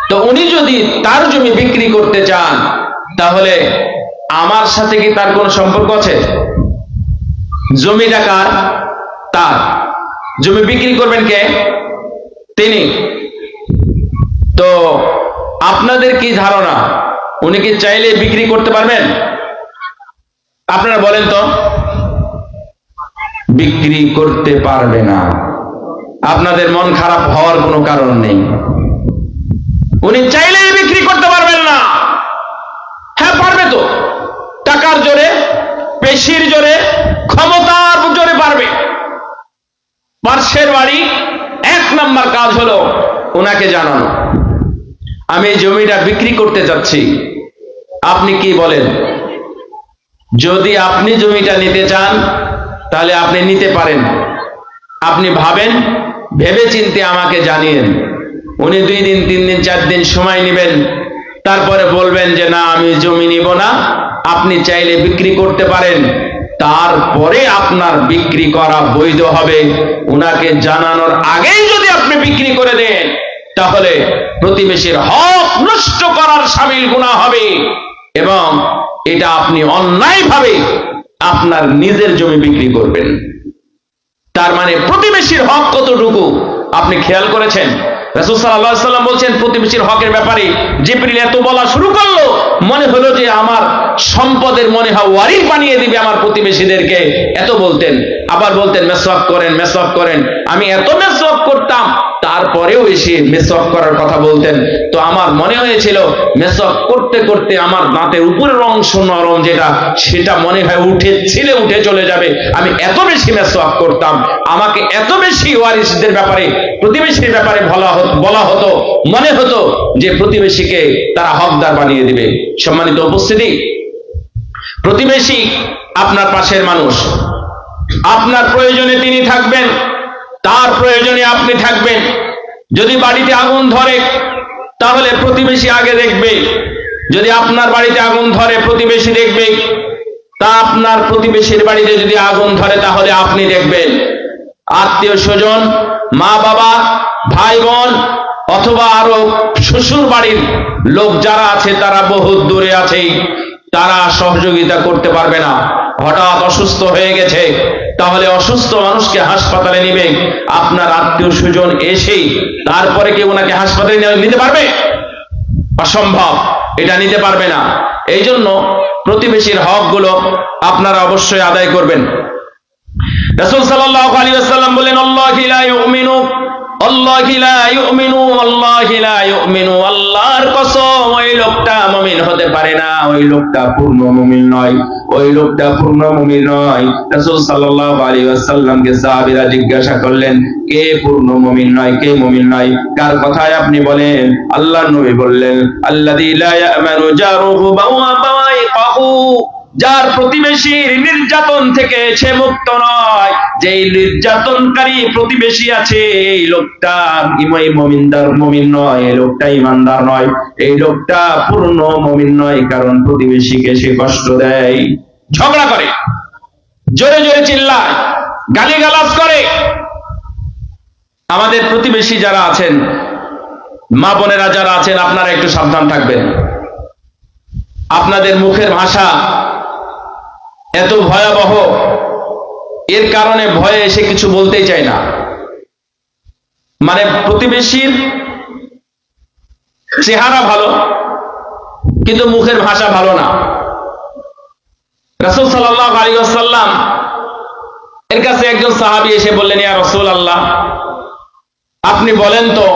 তো উনি যদি তার জমি বিক্রি করতে চান তাহলে আমার সাথে কি তার কোনো সম্পর্ক আছে? জমিটা কার? তার। জমি বিক্রি করবেন কে? তিনি। তো আপনাদের কি ধারণা, উনি কি চাইলে বিক্রি করতে পারবেন? আপনারা বলেন তো। বিক্রি করতে পারবে না। আপনাদের মন খারাপ হওয়ার কোনো কারণ নেই। উনি চাইলেই বিক্রি করতে পারবেন না। হ্যাঁ পারবে তো, টাকার জোরে, পেশির জোরে, ক্ষমতার জোরে পারবে। পার্শ্বের বাড়ি, এক নাম্বার কাজ হলো ওনাকে জানানো আমি এই জমিটা বিক্রি করতে যাচ্ছি, আপনি কি বলেন? যদি আপনি জমিটা নিতে চান তাহলে আপনি নিতে পারেন, আপনি ভাবেন, ভেবে চিন্তে আমাকে জানিয়েন। উনি 2 দিন 3 দিন 4 দিন সময় নেবেন, তারপরে বলবেন যে না আমি জমি নিব না, আপনি চাইলে বিক্রি করতে পারেন। তারপরে আপনার বিক্রি করা বৈধ হবে। উনাকে জানানোর আগেই যদি আপনি বিক্রি করে দেন তাহলে প্রতিবেশীর হক নষ্ট করার শামিল গুনাহ হবে, এবং এটা আপনি অন্যায়ভাবে আপনার নিজের জমি বিক্রি করবেন। তার মানে প্রতিবেশীর হক কতটুকু আপনি খেয়াল করেছেন? রাসূল সাল্লাল্লাহু আলাইহি ওয়াসাল্লাম বলছেন প্রতিবেশীর হকের ব্যাপারে জিবরিল এত বলা শুরু করলো, মনে হলো যে আমার সম্পদের মনে হয় ওয়ারিশ বানিয়ে দিবে আমার প্রতিবেশীদেরকে। এত বলতেন। আবার বলতেন মেসওয়াক করেন, মেসওয়াক করেন। আমি এত মেসওয়াক করতাম, তারপরেও এসে মেসওয়াক করার কথা বলতেন। তো আমার মনে হয়েছিল মেসওয়াক করতে করতে আমার দাঁতের উপরের অংশ নরম যেটা, সেটা মনে হয় উঠে চলে যাবে। আমি এত বেশি মেসওয়াক করতাম, আমাকে এত বেশি ওয়ারিশদের ব্যাপারে, প্রতিবেশীর ব্যাপারে বলা হতো, মনে হতো যে প্রতিবেশীকে তারা হকদার বানিয়ে দিবে। সম্মানিত উপস্থিতি, প্রতিবেশী আপনার পাশের মানুষ। আপনার প্রয়োজনে তিনি থাকবেন, তার প্রয়োজনে আপনি থাকবেন। যদি বাড়িতে আগুন ধরে তাহলে প্রতিবেশী আগে দেখবে, যদি আপনার বাড়িতে আগুন ধরে প্রতিবেশী দেখবে, তা আপনার প্রতিবেশীর বাড়িতে যদি আগুন ধরে তাহলে আপনি দেখবেন। আত্মীয় স্বজন, মা বাবা, ভাই বোন, অথবা আরো শ্বশুর বাড়ির লোক যারা আছে তারা বহুত দূরে আছে, তারা সহযোগিতা করতে পারবে না। হঠাৎ অসুস্থ হয়ে গেছে, তাহলে অসুস্থ মানুষকে হাসপাতালে নেবে, আপনার আত্মীয় স্বজন এসে তারপরে কি ওনাকে হাসপাতালে নিতে পারবে? অসম্ভব। এটা নিতে পারবে না। এই জন্য প্রতিবেশীর হকগুলো আপনারা অবশ্যই আদায় করবেন। রাসূল সাল্লাল্লাহু আলাইহি ওয়াসাল্লাম বলেন, আল্লাহু লা ইউমিনু, আল্লাহু লা ইউমিনু, আল্লাহু লা ইউমিনু, আল্লাহর কসম ওই লোকটা মুমিন হতে পারে না, ওই লোকটা পূর্ণ মুমিন নয়, ওই লোকটা পূর্ণ মুমিন নয়। রাসূল সাল্লাল্লাহু আলাইহি ওয়াসাল্লামকে সাহাবীরা জিজ্ঞাসা করলেন, কে পূর্ণ মুমিন নয়, কে মুমিন নয়, কার কথায় আপনি বলেন? আল্লাহর নবী বললেন, আল্লাযী লা ইয়ামানু জারুহু বাওয়াইকাহু, যার প্রতিবেশীর নির্যাতন থেকে সে মুক্ত নয়, যেই নির্যাতনকারী প্রতিবেশী আছে এই লোকটা মুমিন নয়, এই লোকটা ইমানদার নয়, এই লোকটা পূর্ণ মুমিন নয়, কারণ প্রতিবেশীকে সে কষ্ট দেয়, ঝগড়া করে, জোরে জোরে চিল্লায়, গালিগালাজ করে। আমাদের প্রতিবেশী যারা আছেন, মা বোনেরা যারা আছেন, আপনারা একটু সাবধান থাকবেন। আপনাদের মুখের ভাষা এত ভয়াবহ, এর কারণে ভয়ে এসে কিছু বলতেই চায় না। মানে প্রতিবেশীর চেহারা ভালো কিন্তু মুখের ভাষা ভালো না। রাসূল সাল্লাল্লাহু আলাইহি ওয়াসাল্লাম এর কাছে একজন সাহাবী এসে বললেন, ইয়া রাসূলুল্লাহ, আপনি বলেন তো,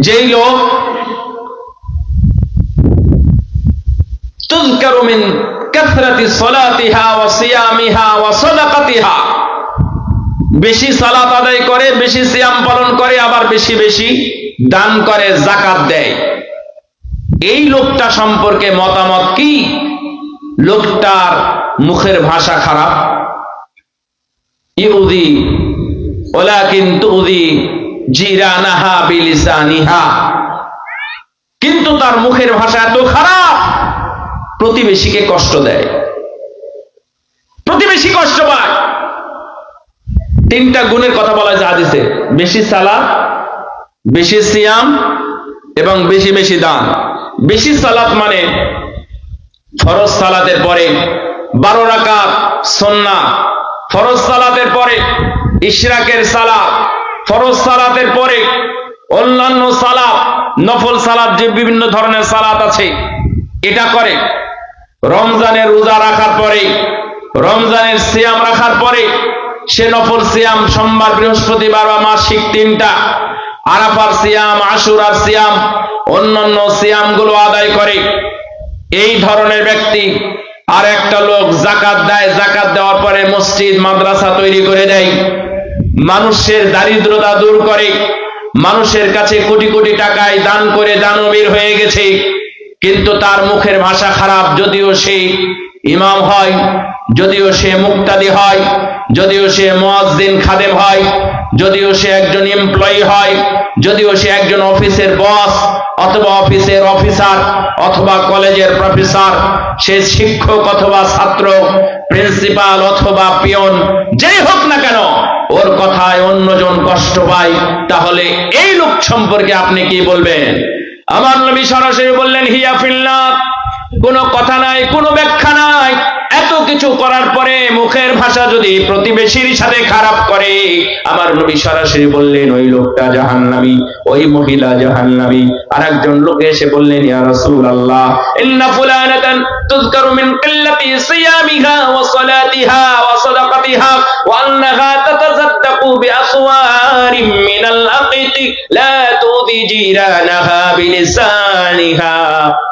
যেই লোক তুযকারু মিন কাসরাতি সালাতিহা ওয়া সিয়ামিহা ওয়া সাদাকাতিহা, বেশি সালাত আদায় করে, বেশি সিয়াম পালন করে, আবার বেশি বেশি দান করে, যাকাত দেয়, এই লোকটা সম্পর্কে মতামত কি? লোকটার মুখের ভাষা খারাপ, ইউদি ওয়ালাকিন তুদি জিরানাহা বিলিসানিহা, কিন্তু তার মুখের ভাষা এত খারাপ, প্রতিবেশীকে কষ্ট দেয়, প্রতিবেশী কষ্ট পায়। তিনটা গুণের কথা বলা হয়েছে হাদিসে, বেশি সালাত, বেশি সিয়াম এবং বেশি বেশি দান। বেশি সালাত মানে ফরজ সালাতের পরে 12 রাকাত সুন্নাহ, ফরজ সালাতের পরে ইশরাকের সালাত, ফরজ সালাতের পরে অন্যান্য সালাত, নফল সালাত, যে বিভিন্ন ধরনের সালাত আছে এটা করে। রমজানের রোজা রাখার পরে, রমজানের সিয়াম রাখার পরে সে নফল সিয়াম সোমবার, বৃহস্পতিবার বা মাসিক 3টা, আরাফার সিয়াম, আশুরার সিয়াম, অন্যান্য সিয়ামগুলো আদায় করে। এই ধরনের ব্যক্তি। আর একটা লোক যাকাত দেয়, যাকাত দেওয়ার পরে মসজিদ মাদ্রাসা তৈরি করে দেয়, মানুষের দারিদ্রতা দূর করে, মানুষের কাছে কোটি কোটি টাকায় দান করে দানবীর হয়ে গেছে, কিন্তু তার মুখের ভাষা খারাপ। যদিও সে ইমাম হয়, যদিও সে মুক্তাদি হয়, যদিও সে মুয়াজ্জিন খাদেম হয়, যদিও সে একজন এমপ্লয়ি হয়, যদিও সে একজন অফিসের বস অথবা অফিসের অফিসার অথবা কলেজের প্রফেসর, সে শিক্ষক অথবা ছাত্র, প্রিন্সিপাল অথবা পিয়ন, যেই হোক না কেন, ওর কথায় অন্যজন কষ্ট পায়, তাহলে এই লোক সম্পর্কে আপনি কি বলবেন? আমার নবী সরাসরি বললেন, হিয়া ফিল্লাহ, কোনো কথা নাই, কোনো ব্যাখ্যা নাই। এত কিছু করার পরে মুখের ভাষা যদি প্রতিবেশীর সাথে খারাপ করে, আমার নবী সরাসরি বললেন ওই লোকটা জাহান্নামী, ওই মহিলা জাহান্নামী। আর একজন লোক এসে বললেন, ইয়া রাসূলুল্লাহ, ইন্না ফুলানাতান তুযকারু মিন কিল্লাতি সিয়ামিহা ওয়া সালাতিহা ওয়া সাদাকাতিহা ওয়া আন্নাহা তাতাসাদ্দাকু বিআসওয়ারিম মিনাল আকিতি লা তুদি জিরানাহা বিলিসানিহা।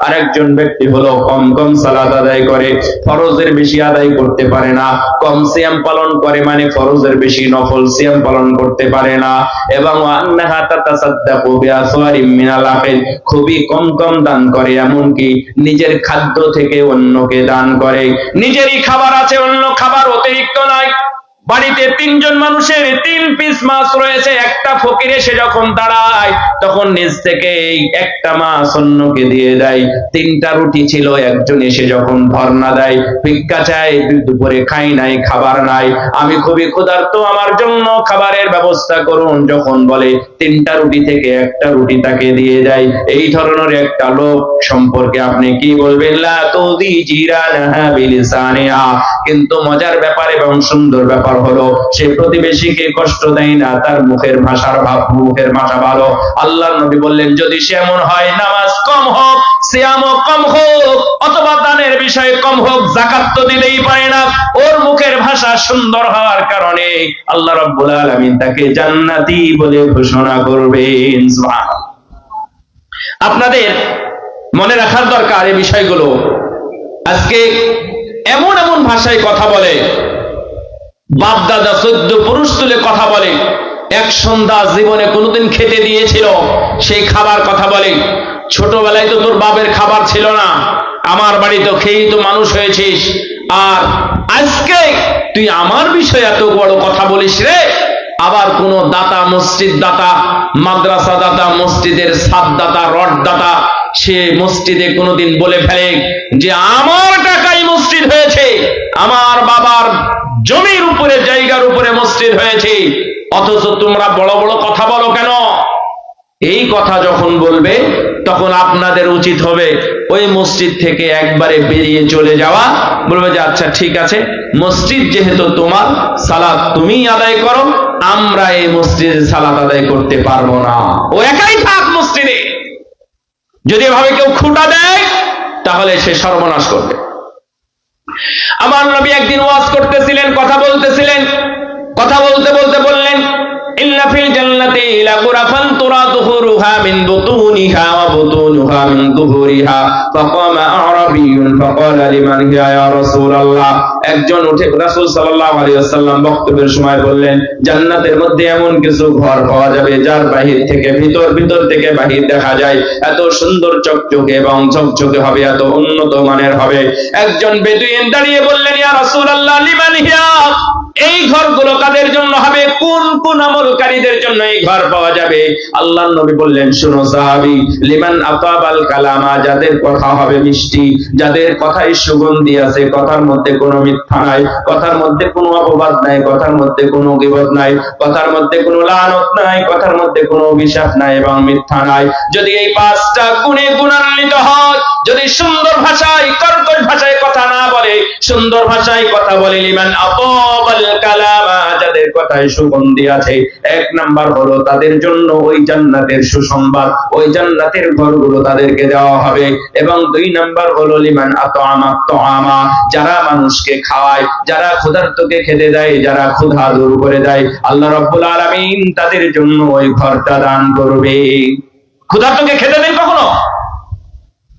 আরেকজন ব্যক্তি হলো কম কম সালাত আদায় করে, ফরজের বেশি আদায় করতে পারে না, কম সিয়াম পালন করে, মানে ফরজের বেশি নফল সিয়াম পালন করতে পারে না, এবং আন্নাহা তাতাসাদ্দাকু বিআসওয়ারিম মিনাল আকিল, খুবই কম কম দান করে, এমনকি নিজের খাদ্য থেকে অন্যকে দান করে। নিজেরই খাবার আছে, অন্য খাবার অতিরিক্ত নাই। বাড়িতে 3 জন মানুষের 3 পিস মাছ রয়েছে, একটা ফকির এসে যখন দাঁড়ায় তখন নিজ থেকে একটা মাছ অন্যকে দিয়ে দেয়। 3টা রুটি ছিল, একজন এসে যখন ধর্ণা দেয়, ভিক্ষা চায়, দুপুরে খাই নাই, খাবার নাই, আমি খুবই ক্ষুধার্ত, আমার জন্য খাবারের ব্যবস্থা করুন, যখন বলে 3টা রুটি থেকে একটা রুটি তাকে দিয়ে দেয়, এই ধরনের একটা লোক সম্পর্কে আপনি কি বলবেন? লা তুদি জিরানাহা বিলিসানিহা, কিন্তু মজার ব্যাপার এবং সুন্দর ব্যাপার হলো সে প্রতিবেশীকে কষ্ট দেয় না, তার মুখের ভাষার মুখের ভাষা ভালো। আল্লাহর নবী বললেন যদি সে এমন হয়, নামাজ কম হোক, সিয়ামও কম হোক, অথবা দানের বিষয়ে কম হোক, যাকাত তো দিতেই পারে না, ওর মুখের ভাষা সুন্দর হওয়ার কারণে আল্লাহ রাব্বুল আলামিন তাকে জান্নাতি বলে ঘোষণা করবেন। সুবহানাল্লাহ। আপনাদের মনে রাখার দরকার এই বিষয়গুলো। আজকে এমন এমন ভাষায় কথা বলে, বাপ দাদা 14 পুরুষ তুলে কথা বলে, এক সন্ধ্যা জীবনে কোনোদিন খেতে দিয়েছিল সেই খাবার কথা বলে, ছোটবেলায় তো তোর বাপের খাবার ছিল না, আমার বাড়িতে খেয়েই তো মানুষ হয়েছিস, আর আজকে তুই আমার বিষয়ে এত বড় কথা বলিস রে। আবার কোন দাতা, মসজিদ দাতা, মাদ্রাসা দাতা, মসজিদের ছাদ দাতা, রড দাতা, সে মসজিদে কোনোদিন বলে ফেলে যে আমার টাকায় মসজিদ হয়েছে, আমার বাবার জমির উপরে, জায়গার উপরে মসজিদ হয়েছে, অথচ তোমরা বড় বড় কথা বলো কেন? এই কথা যখন বলবে তখন আপনাদের উচিত হবে ওই মসজিদ থেকে একবারে বেরিয়ে চলে যাওয়া, বলবে যে আচ্ছা ঠিক আছে, মসজিদ যেহেতু তোমার, সালাত তুমিই আদায় করো, আমরা এই মসজিদে সালাত আদায় করতে পারবো না, ও একাই থাক মসজিদে। যদি এভাবে কেউ খুঁটা দেয় তাহলে সে সর্বনাশ করবে। আমার নবী একদিন ওয়াজ করতেছিলেন, কথা বলতেছিলেন, কথা বলতে বলতে বললেন ইন্না ফিল জান্নাতি লাগুরাফান তুরা দুহুরুহা মিন বুতুনিহা ওয়া বুতুনুহা মিন দুহুরিহা ফাকামা আরাবিয়্যুন ফাকালা লিমান হিয়া ইয়া রাসূলুল্লাহ। একজন উঠে রাসূল সাল্লাল্লাহু আলাইহি ওয়াসাল্লাম বক্তব্যের সময় বললেন জান্নাতের মধ্যে এমন কিছু ঘর পাওয়া যাবে যার বাহির থেকে ভিতর, ভিতর থেকে বাহির দেখা যায়, এত সুন্দর চকচকে এবং ঝকঝকে হবে, এত উন্নত মানের হবে। একজন বেদুইন দাঁড়িয়ে বললেন ইয়া রাসূলুল্লাহ লিমান হিয়া, এই ঘরগুলো কাদের জন্য হবে, কোন কোন আমলকারীদের জন্য এই ঘর পাওয়া যাবে? আল্লাহর নবী বললেন শুনো সাহাবী, লিমান আতাবাল কালামা, যাদের কথা হবে মিষ্টি, যাদের কথায় সুগন্ধি আছে, কথার মধ্যে কোনো মিথ্যা নাই, কথার মধ্যে কোনো অপবাদ নাই, কথার মধ্যে কোনো গীবত নাই, কথার মধ্যে কোনো লানত নাই, কথার মধ্যে কোনো অভিশাপ নাই এবং মিথ্যা নাই। যদি এই 5টা গুণে গুণান্বিত হয়, যদি সুন্দর ভাষায়, কর্কশ ভাষায় কথা না বলে, সুন্দর ভাষায় কথা বলে, লিমান আতাবাল কালামা, যাদের কথায় সুগন্ধি আছে, 1 নাম্বার হলো তাদের জন্য ওই জান্নাতের সুসংবাদ, ওই জান্নাতের ঘরগুলো তাদেরকে দেওয়া হবে। এবং 2 নাম্বার হলো লিমান আতামা তাআমা, যারা মানুষকে খাওয়ায়, যারা ক্ষুধার্তকে খেতে দেয়, যারা ক্ষুধা দূর করে দেয়, আল্লাহ রাব্বুল আলামিন তাদের জন্য ওই ঘরটা দান করবে। ক্ষুধার্তকে খেতে দেন কখনো?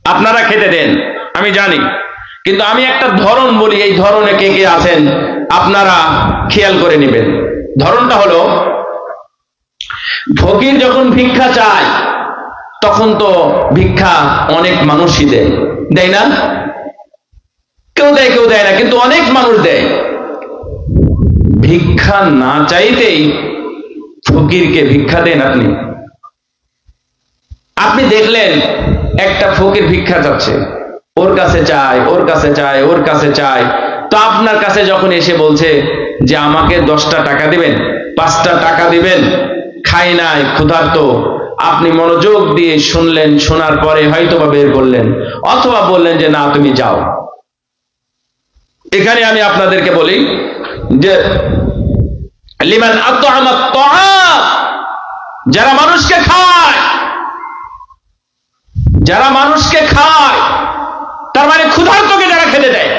আপনারা খেতে দেন আমি জানি, কিন্তু আমি একটা ধরন বলি, এই ধরনে কে কে আছেন আপনারা খেয়াল করে নেবেন। ধরনটা হলো, ফকির যখন ভিক্ষা চায় তখন তো ভিক্ষা অনেক মানুষই দেয়, দেয় না? কেউ দেয় কেউ দেয় না, কিন্তু অনেক মানুষ দেয়। ভিক্ষা না চাইতেই ফকিরকে ভিক্ষা দেন আপনি। আপনি দেখলেন একটা ফকির ভিক্ষা চাচ্ছে, ওর কাছে চায়, ওর কাছে চায়, ওর কাছে চায়, তো আপনার কাছে যখন এসে বলছে যে আমাকে 10টা টাকা দিবেন, 5টা টাকা দিবেন, খাই নাই, ক্ষুধার্ত, আপনি মনোযোগ দিয়ে শুনলেন, শোনার পরে হয়তোবা বের করলেন, অথবা বললেন যে না তুমি যাও। এখানে আমি আপনাদেরকে বলি যে লিমান আত'আমা আত-তা'আম, যারা মানুষকে খায়, যারা মানুষকে খায়, তার মানে ক্ষুধার্তকে যারা খেতে দেয়,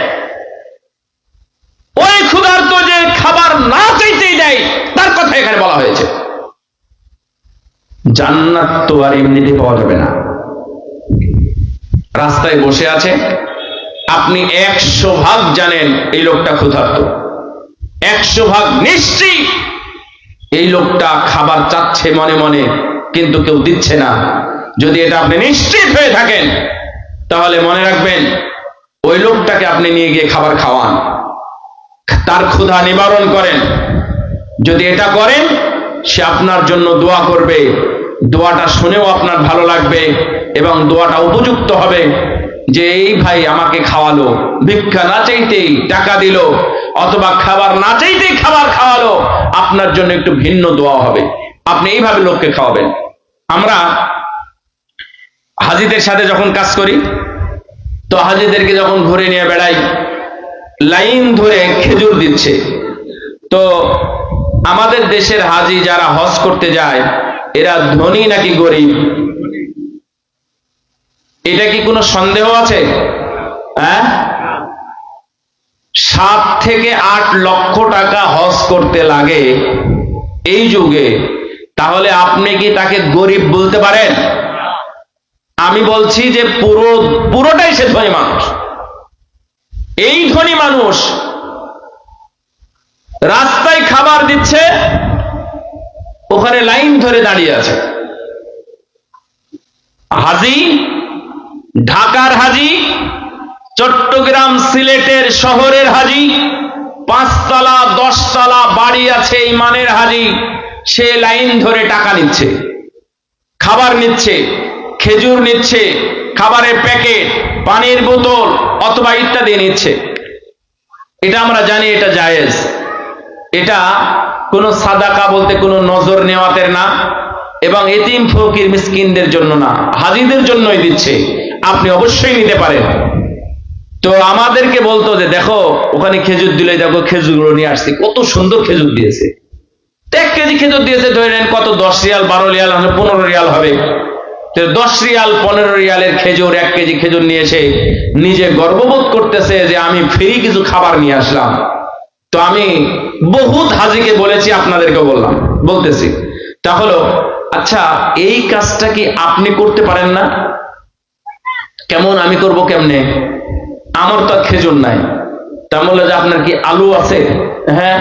ওই ক্ষুধার্ত যে খাবার না চাইতেই দেয় তার কথা এখানে বলা হয়েছে। জান্নাত তো আর এমনিতে পাওয়া যাবে না। রাস্তায় বসে আছে, আপনি 100 ভাগ জানেন এই লোকটা ক্ষুধার্ত, 100 ভাগ নিশ্চিত এই লোকটা খাবার চাচ্ছে মনে মনে, কিন্তু কেউ দিচ্ছে না। যদি এটা আপনি নিশ্চিত হয়ে থাকেন তাহলে মনে রাখবেন ওই লোকটাকে আপনি নিয়ে গিয়ে খাবার খাওয়ান, তার ক্ষুধা নিবারণ করেন। যদি এটা করেন সে আপনার জন্য দোয়া করবে, দোয়াটা শুনেও আপনার ভালো লাগবে এবং দোয়াটা উপযুক্ত হবে যে এই ভাই আমাকে খাওয়ালো, ভিক্ষা না চাইতেই টাকা দিল, অথবা খাবার না চাইতেই খাবার খাওয়ালো, আপনার জন্য একটু ভিন্ন দোয়া হবে। আপনি এইভাবে লোককে খাওয়াবেন। আমরা হাজীদের সাথে যখন কাজ করি, তো হাজীদেরকে যখন ঘুরে নিয়ে বেড়াই, লাইন ধরে খেজুর দিচ্ছে। তো আমাদের দেশের হাজি যারা হজ করতে যায় এরা ধনী নাকি গরিব, এটা কি কোনো সন্দেহ আছে? হ্যাঁ, 7 থেকে 8 লক্ষ টাকা হজ করতে লাগে এই যুগে, তাহলে আপনি কি তাকে গরিব বলতে পারেন? আমি বলছি যে পুরোটাই সে ধনী মানুষ। এই ধনী মানুষ রাস্তায় খাবার দিচ্ছে, ওখানে লাইন ধরে দাঁড়িয়ে আছে। হাজি, ঢাকার হাজি, চট্টগ্রাম সিলেটের শহরের হাজি, 5 তলা 10 তলা বাড়ি আছে ইমানের হাজি, সে লাইন ধরে টাকা নিচ্ছে, খাবার নিচ্ছে, খেজুর নিচ্ছে, খাবারের প্যাকেট, পানির বোতল অথবা ইত্যাদি নিচ্ছে। এটা আমরা জানি এটা জায়েজ, এটা কোনো সাদাকা বলতে কোনো নজর নেওয়াতের না, এবং এতিম ফকির মিসকিনদের জন্য না, হাজিদের জন্যই দিচ্ছে, আপনি অবশ্যই নিতে পারেন। তো আমাদেরকে বলতো যে দেখো ওখানে খেজুর দিলে, দেখো খেজুরগুলো নিয়ে আসছি, কত সুন্দর খেজুর দিয়েছে। 1 কেজি খেজুর দিয়েছে, ধরে নেন কত, 10 রিয়াল 12 রিয়াল 15 রিয়াল হবে। 10 রিয়াল 15 রিয়ালের খেজুর, 1 কেজি খেজুর নিয়ে এসে নিজে গর্ববোধ করতেছে যে আমি ফ্রি কিছু খাবার নিয়ে আসলাম। তো আমি বহুত হাজিকে বলেছি, আপনাদেরকে বলতেছি, তা হলো আচ্ছা এই কাজটা কি আপনি করতে পারেন না? কেমন আমি করব কেমনে? আমার তো খেজুর নাই। তা বললো যে আপনার কি আলু আছে? হ্যাঁ।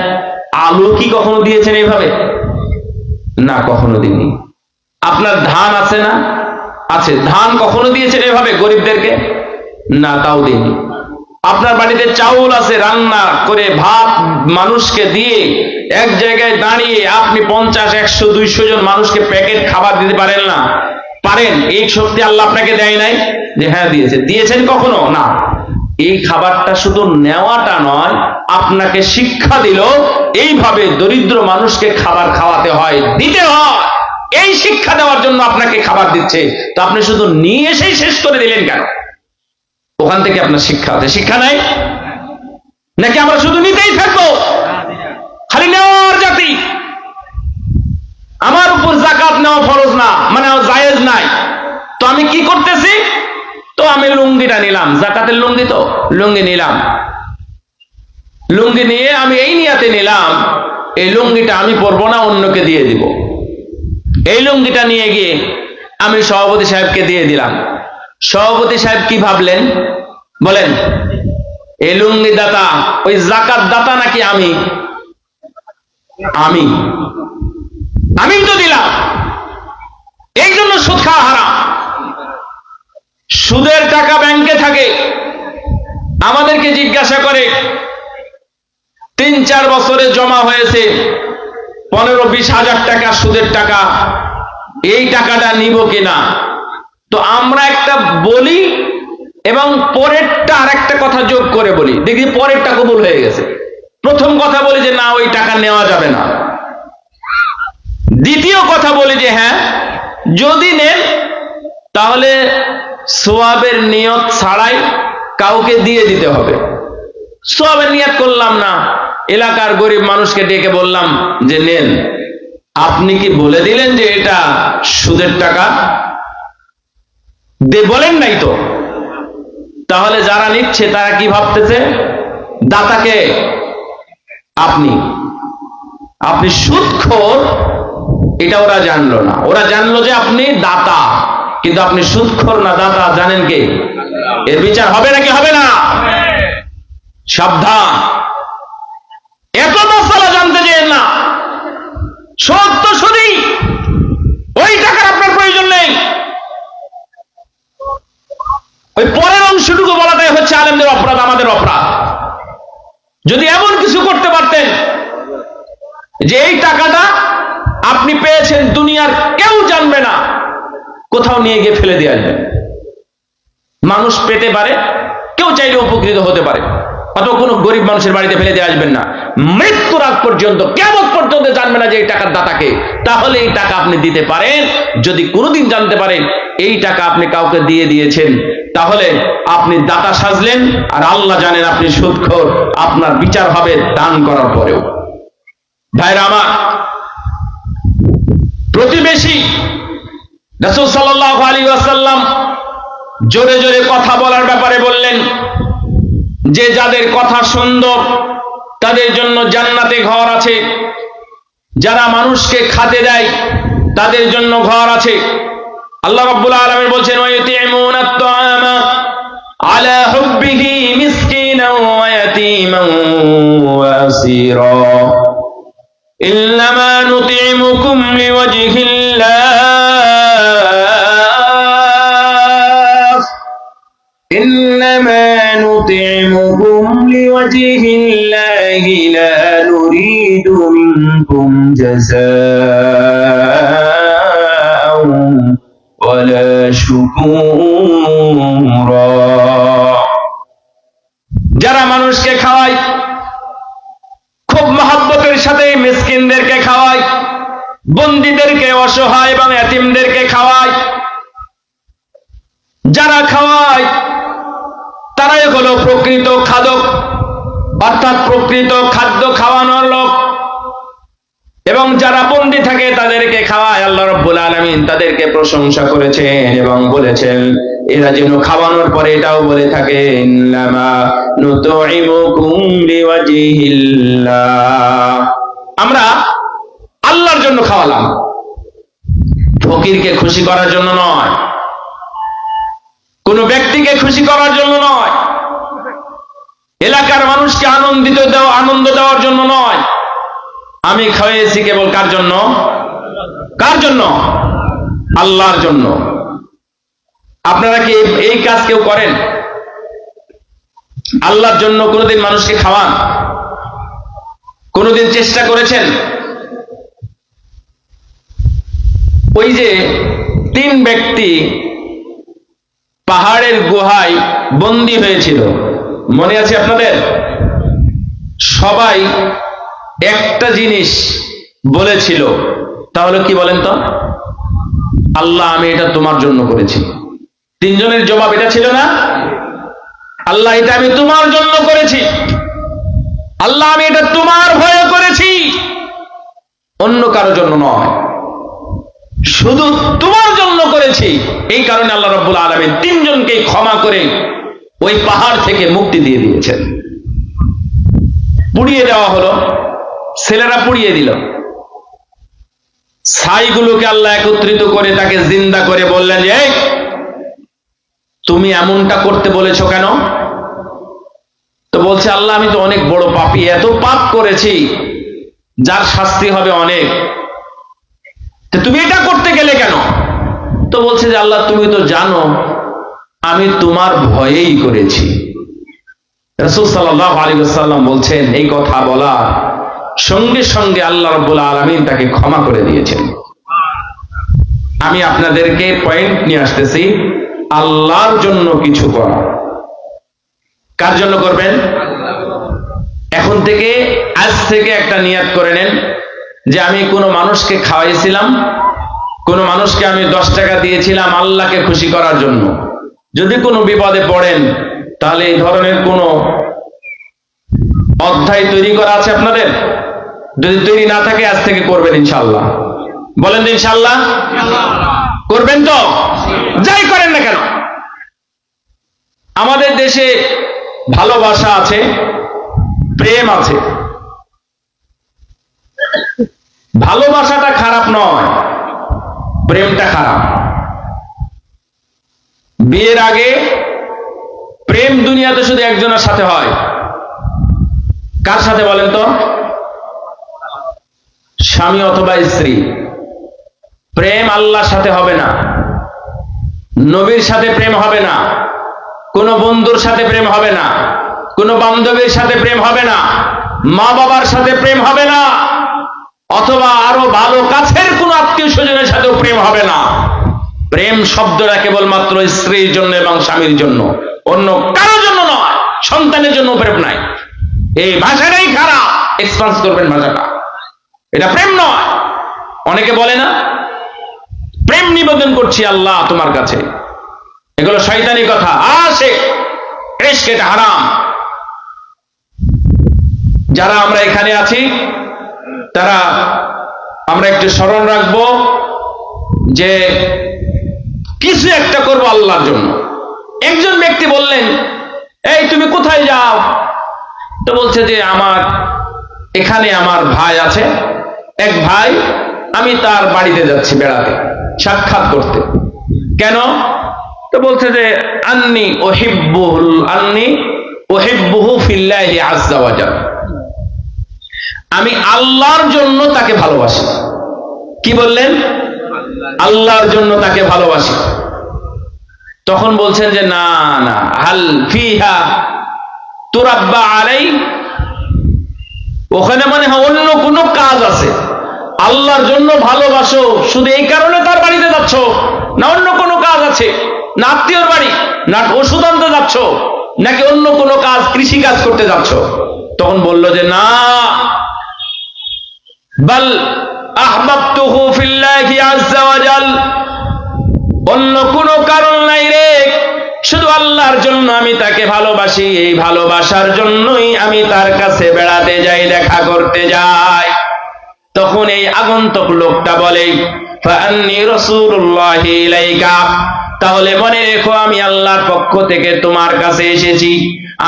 আলু কি কখনো দিয়েছেন এইভাবে? না, কখনো দিইনি। আপনার ধান আছে না? আছে। ধান কখনো দিয়েছেন এভাবে গরিবদেরকে? না, তাও দিইনি। আপনার বাড়িতে চাউল আছে, রান্না করে ভাত মানুষকে দিয়ে এক জায়গায় দাঁড়িয়ে আপনি 50, 100, 200 জন মানুষকে প্যাকেট খাবার দিতে পারেন না? পারেন। এই শক্তি আল্লাহ আপনাকে দেয় নাই যে হ্যাঁ দিয়েছে? দিয়েছেন কখনো? না। এই খাবারটা শুধু নেওয়াটা নয়, আপনাকে শিক্ষা দিল এইভাবে দরিদ্র মানুষকে খাবার খাওয়াতে হয়, দিতে হয়। এই শিক্ষা দেওয়ার জন্য আপনাকে খাবার দিচ্ছে, তো আপনি শুধু নিয়ে এসেই শেষ করে দিলেন কেন? ওখান থেকে আপনার শিক্ষা আছে, শিক্ষা নাই নাকি আমরা শুধু নিতেই থাকবো? খালি নেওয়ার জাতি। আমার উপর যাকাত নেওয়া ফরজ না, মানে জায়েজ নাই। তো আমি কি করতেছি? তো আমি লুঙ্গিটা নিলাম, যাকাতের লুঙ্গি, তো লুঙ্গি নিলাম। লুঙ্গি নিয়ে আমি এই নিয়াতে নিলাম এই লুঙ্গিটা আমি পরবো না, অন্যকে দিয়ে দিব। এই লুঙ্গিটা নিয়ে গিয়ে আমি সভাপতি সাহেবকে দিয়ে দিলাম। সভাপতি সাহেব কি ভাবলেন বলেন? এই লুঙ্গি দাতা ওই যাকাত দাতা নাকি আমি? আমি তো দিলাম। এই জন্য সুদ খাওয়া হারাম। সুদের টাকা ব্যাংকে থাকে, আমাদেরকে জিজ্ঞাসা করে 3-4 বছরে জমা হয়েছে 15-20 হাজার টাকা সুদের টাকা, এই টাকাটা নিব কিনা? তো আমরা একটা বলি এবং পরেরটা আর একটা কথা যোগ করে বলি, দেখি পরেরটা কবুল হয়ে গেছে। প্রথম কথা বলি যে না, ওই টাকা নেওয়া যাবে না। দ্বিতীয় কথা বলি যে হ্যাঁ, যদি নেন তাহলে সওয়াবের নিয়ত ছাড়াই কাউকে দিয়ে দিতে হবে। সওয়াবের নিয়ত করলাম না, এলাকার গরিব মানুষকে ডেকে বললাম যে নেন। আপনি কি বলে দিলেন যে এটা সুদের টাকা? বলেন নাই তো। তাহলে যারা নিচ্ছে তারা কি ভাবতেছে? দাতাকে আপনি সুদখোর, এটা ওরা জানলো না। ওরা জানলো যে আপনি দাতা, কিন্তু আপনি সুদখোর না দাতা জানেন কে? এর বিচার হবে নাকি হবে না? সাবধান, এত মাসালা জানতে যেন না। সত্য সুদী, ওই টাকার আপনার প্রয়োজন নেই। ওই পরের অংশটুকু বলাটাই হচ্ছে আলেমদের অপরাধ, আমাদের অপরাধ। যদি এমন কিছু করতে পারতেন যে এই টাকাটা আপনি পেয়েছেন, দুনিয়ার কেউ জানবে না, কোথাও নিয়ে গিয়ে ফেলে দিয়ে আসবেন, মানুষ পেতে পারে, কেউ চাইলে উপকৃত হতে পারে, অথবা কোনো গরিব মানুষের বাড়িতে ফেলে দিয়ে আসবেন না। মৃত্যুর আগ পর্যন্ত, কিয়ামত পর্যন্ত জানবে না যে এই টাকার দাতাকে। তাহলে এই টাকা আপনি দিতে পারেন। যদি কোনোদিন জানতে পারেন এই টাকা আপনি কাউকে দিয়ে দিয়েছেন, তাহলে আপনি দাতা সাজলেন, আর আল্লাহ জানেন আপনি সুদখোর। আপনার বিচার হবে দান করার পরেও। ভাইরা আমার, প্রতিবেশী রাসূল সাল্লাল্লাহু আলাইহি ওয়াসাল্লাম জোরে জোরে কথা বলার ব্যাপারে বললেন যে যাদের কথা সুন্দর তাদের জন্য জান্নাতে ঘর আছে, যারা মানুষকে খেতে দেয় তাদের জন্য ঘর আছে। আল্লাহ রাব্বুল আলামিন বলছেন ওয়ায়ুতিমুনা আত-তাআমা আলা হুব্বিহি মিসকিনান ওয়া ইয়াতীমান ওয়া আসীরা ইন্নামা নুতিমুকুম লিওয়াজহিল্লাহ إنما نطعمكم لوجه الله لا نريد منكم جزاء ولا شكورا। যারা মানুষকে খাওয়ায়, খুব মহব্বতের সাথে মিসকিনদেরকে খাওয়ায়, বন্দীদেরকে, অসহায় এবং এতিমদেরকে খাওয়ায়, যারা খাওয়ায় তারাই হলো প্রকৃত খাদক, অর্থাৎ প্রকৃত খাদ্য খাওয়ানোর লোক। এবং যারা বন্দী থাকে তাদেরকে খাওয়ায়, আল্লাহ রাব্বুল আলামিন তাদেরকে প্রশংসা করেছেন এবং বলেছেন এরা যেন খাওয়ানোর পরে এটাও বলে থাকে ইন্নামা নুতইমুকুম লিওয়াজহিল্লাহ, আমরা আল্লাহর জন্য খাওয়ালাম, ফকিরকে খুশি করার জন্য নয়, কোন ব্যক্তিকে খুশি করার জন্য নয়, এলাকার মানুষকে আনন্দ দেওয়ার জন্য নয়। আমি খাওয়াইছি কেবল কার জন্য? কার জন্য? আল্লাহর জন্য। আপনারা কি এই কাজ কেউ করেন? আল্লাহর জন্য কোনোদিন মানুষকে খাওয়ান? কোনোদিন চেষ্টা করেছেন? ওই যে 3 ব্যক্তি পাহাড়ের গুহায় বন্দী হয়েছিল, মনে আছে আপনাদের? সবাই একটা জিনিস বলেছিল, তাহলে কি বলেন তো? আল্লাহ আমি এটা তোমার জন্য করেছি। 3 জনের জবাব এটা ছিল না? আল্লাহ এটা আমি তোমার জন্য করেছি, আল্লাহ আমি এটা তোমার ভয়ে করেছি, অন্য কারো জন্য নয়, শুধু তোমার জন্য করেছি। এই কারণে আল্লাহ রাব্বুল আলামিন 3 জনকে ক্ষমা করে ওই পাহাড় থেকে মুক্তি দিয়ে দিয়েছেন। পুড়িয়ে দেওয়া হলো, ছেলেরা পুড়িয়ে দিল, ছাইগুলোকে আল্লাহ একত্রিত করে তাকে জিন্দা করে বললেন যে এই তুমি এমনটা করতে বলেছো কেন? তো বলছে আল্লাহ আমি তো অনেক বড় পাপী, এত পাপ করেছি যার শাস্তি হবে অনেক, তুমি এটা করতে গেলে কেন? তো বলছে যে আল্লাহ তুমি তো জানো আমি তোমার ভয়েই করেছি। রাসূল সাল্লাল্লাহু আলাইহি ওয়াসাল্লাম বলছেন এই কথা বলা সঙ্গে সঙ্গে আল্লাহ রাব্বুল আলামিন তাকে ক্ষমা করে দিয়েছেন। আমি আপনাদেরকে পয়েন্ট নিয়ে আসতেছি, আল্লাহর জন্য কিছু করা। কার জন্য করবেন? এখন থেকে, আজ থেকে একটা নিয়ত করে নেন যে আমি কোনো মানুষকে খাওয়াইছিলাম, কোনো মানুষকে আমি 10 টাকা দিয়েছিলাম আল্লাহকে খুশি করার জন্য। যদি কোনো বিপদে পড়েন তাহলে এই ধরনের কোনো অধ্যায় তৈরি করা আছে আপনাদের? যদি তৈরি না থাকে আজ থেকে করবেন ইনশাআল্লাহ। বলেন তো ইনশাআল্লাহ করবেন তো? যাই করেন না কেন, আমাদের দেশে ভালোবাসা আছে, প্রেম আছে। ভালোবাসাটা খারাপ নয়, প্রেমটা খারাপ। বিয়ের আগে প্রেম দুনিয়াতে শুধু একজনের সাথে হয়। কার সাথে বলেন তো? স্বামী অথবা স্ত্রী। প্রেম আল্লাহর সাথে হবে না, নবীর সাথে প্রেম হবে না, কোন বন্ধুর সাথে প্রেম হবে না, কোন বান্ধবীর সাথে প্রেম হবে না, মা বাবার সাথে প্রেম হবে না, অথবা আরো ভালো কাছের কোন আত্মীয় স্বজনের সাথেও প্রেম হবে না। প্রেম শব্দটা কেবলমাত্র স্ত্রীর জন্য এবং স্বামীর জন্য, অন্য কারোর জন্য নয়। সন্তানের জন্য প্রেম নাই। এই ভাষাটাই খারাপ, এক্সপান্স করবেন ভাষাটা। এটা প্রেম নয়। অনেকে বলে না প্রেম নিবেদন করছি আল্লাহ তোমার কাছে, এগুলো শয়তানি কথা। আশিক ইশক এটা হারাম। যারা আমরা এখানে আছি তারা আমরা একটু স্মরণ রাখবো যে কিছু একটা করবো আল্লাহর জন্য। একজন ব্যক্তি বললেন, এই তুমি কোথায় যাও? তো বলছে যে আমার এখানে আমার ভাই আছে, এক ভাই, আমি তার বাড়িতে যাচ্ছি বেড়াতে, সাক্ষাৎ করতে। কেন? তো বলছে যে আন্নি উহিব্বুহু ফিল্লাহি আযজা ওয়া জাল, আমি আল্লাহর জন্য তাকে ভালোবাসি। কি বললেন? আল্লাহর জন্য তাকে ভালোবাসি। তখন বলছেন যে না না, হাল ফিহা তুরাব্বা আলাই, ওখানে মানে অন্য কোনো কাজ আছে? আল্লাহর জন্য ভালোবাসো শুধু এই কারণে তার বাড়িতে যাচ্ছ, না অন্য কোনো কাজ আছে? না আত্মীয়র বাড়ি, না ওষুধ আনতে যাচ্ছ, নাকি অন্য কোনো কাজ, কৃষি কাজ করতে যাচ্ছ? তখন বলল যে না, বাল আহবাবতুহু ফিল্লাহি আযজা ওয়া জাল, অন্য কোনো কারণ নাই রে, শুধু আল্লাহর জন্য আমি তাকে ভালোবাসি, এই ভালোবাসার জন্যই আমি তার কাছে বেড়াতে যাই, দেখা করতে যাই। তখন এই আগন্তুক লোকটা বলে, ফাআন্নী রাসূলুল্লাহি ইলাইকা, তাহলে মনে রেখো আমি আল্লাহর পক্ষ থেকে তোমার কাছে এসেছি।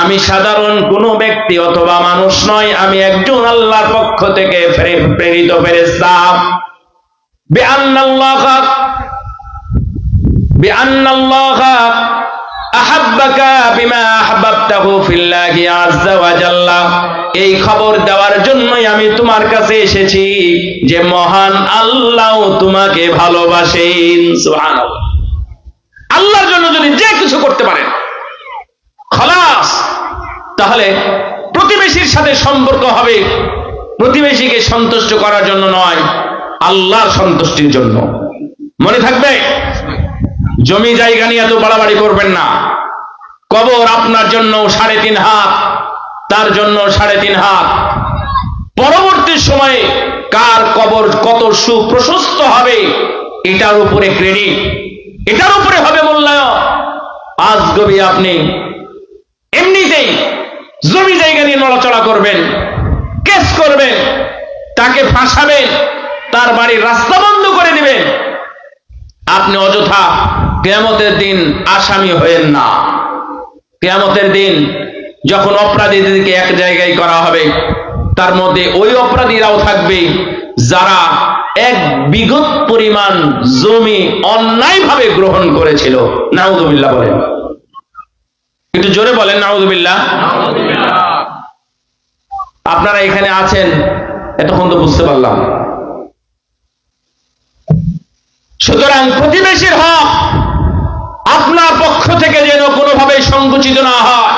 আমি সাধারণ কোনো ব্যক্তি অথবা মানুষ নয়, আমি একজন আল্লাহর পক্ষ থেকে প্রেরিত ফেরেশতা। বিআন্নাল্লাহা আহাব্বাকা বিমা আহবাবতাহু ফিল্লাহি আযজা ওয়া জাল্লা, এই খবর দেওয়ার জন্যই আমি তোমার কাছে এসেছি যে মহান আল্লাহ তোমাকে ভালোবাসেন। সুবহানাল্লাহ। আল্লাহর জন্য যদি যে কিছু করতে পারেন খালাস, তাহলে প্রতিবেশীর সাথে সম্পর্ক হবে প্রতিবেশীকে সন্তুষ্ট করার জন্য নয়, আল্লাহর সন্তুষ্টির জন্য। মনে থাকবে? জমি জায়গা নিয়ে এত বাড়াবাড়ি করবেন না। কবর আপনার জন্য 3.5 হাত, তার জন্য 3.5 হাত। পরবর্তী সময়ে কার কবর কত সুপ্রশস্ত হবে এটার উপরে ক্রেডিট, এটার উপরে হবে মূল্যায়ন। আজ গবি আপনি এমনিতেই জমি জায়গা নিয়ে নড়াচড়া করবেন, কেস করবেন, তাকে ফাঁসাবেন, তার বাড়ির রাস্তা বন্ধ করে দিবেন, আপনি অযথা কিয়ামতের দিন আসামি হয়েন না। কিয়ামতের দিন যখন অপরাধীদেরকে এক জায়গায় করা হবে, তার মধ্যে ওই অপরাধীরাও থাকবে যারা 1 বিঘত পরিমাণ জমি অন্যায়ভাবে গ্রহণ করেছিল। নাউযুবিল্লাহ বলেন, একটু জোরে বলেন নাউযুবিল্লাহ। আপনারা এখানে আছেন এতক্ষণ তো বুঝতে পারলাম। সুতরাং প্রতিবেশীর হক আপনার পক্ষ থেকে যেন কোনোভাবে সংকুচিত না হয়,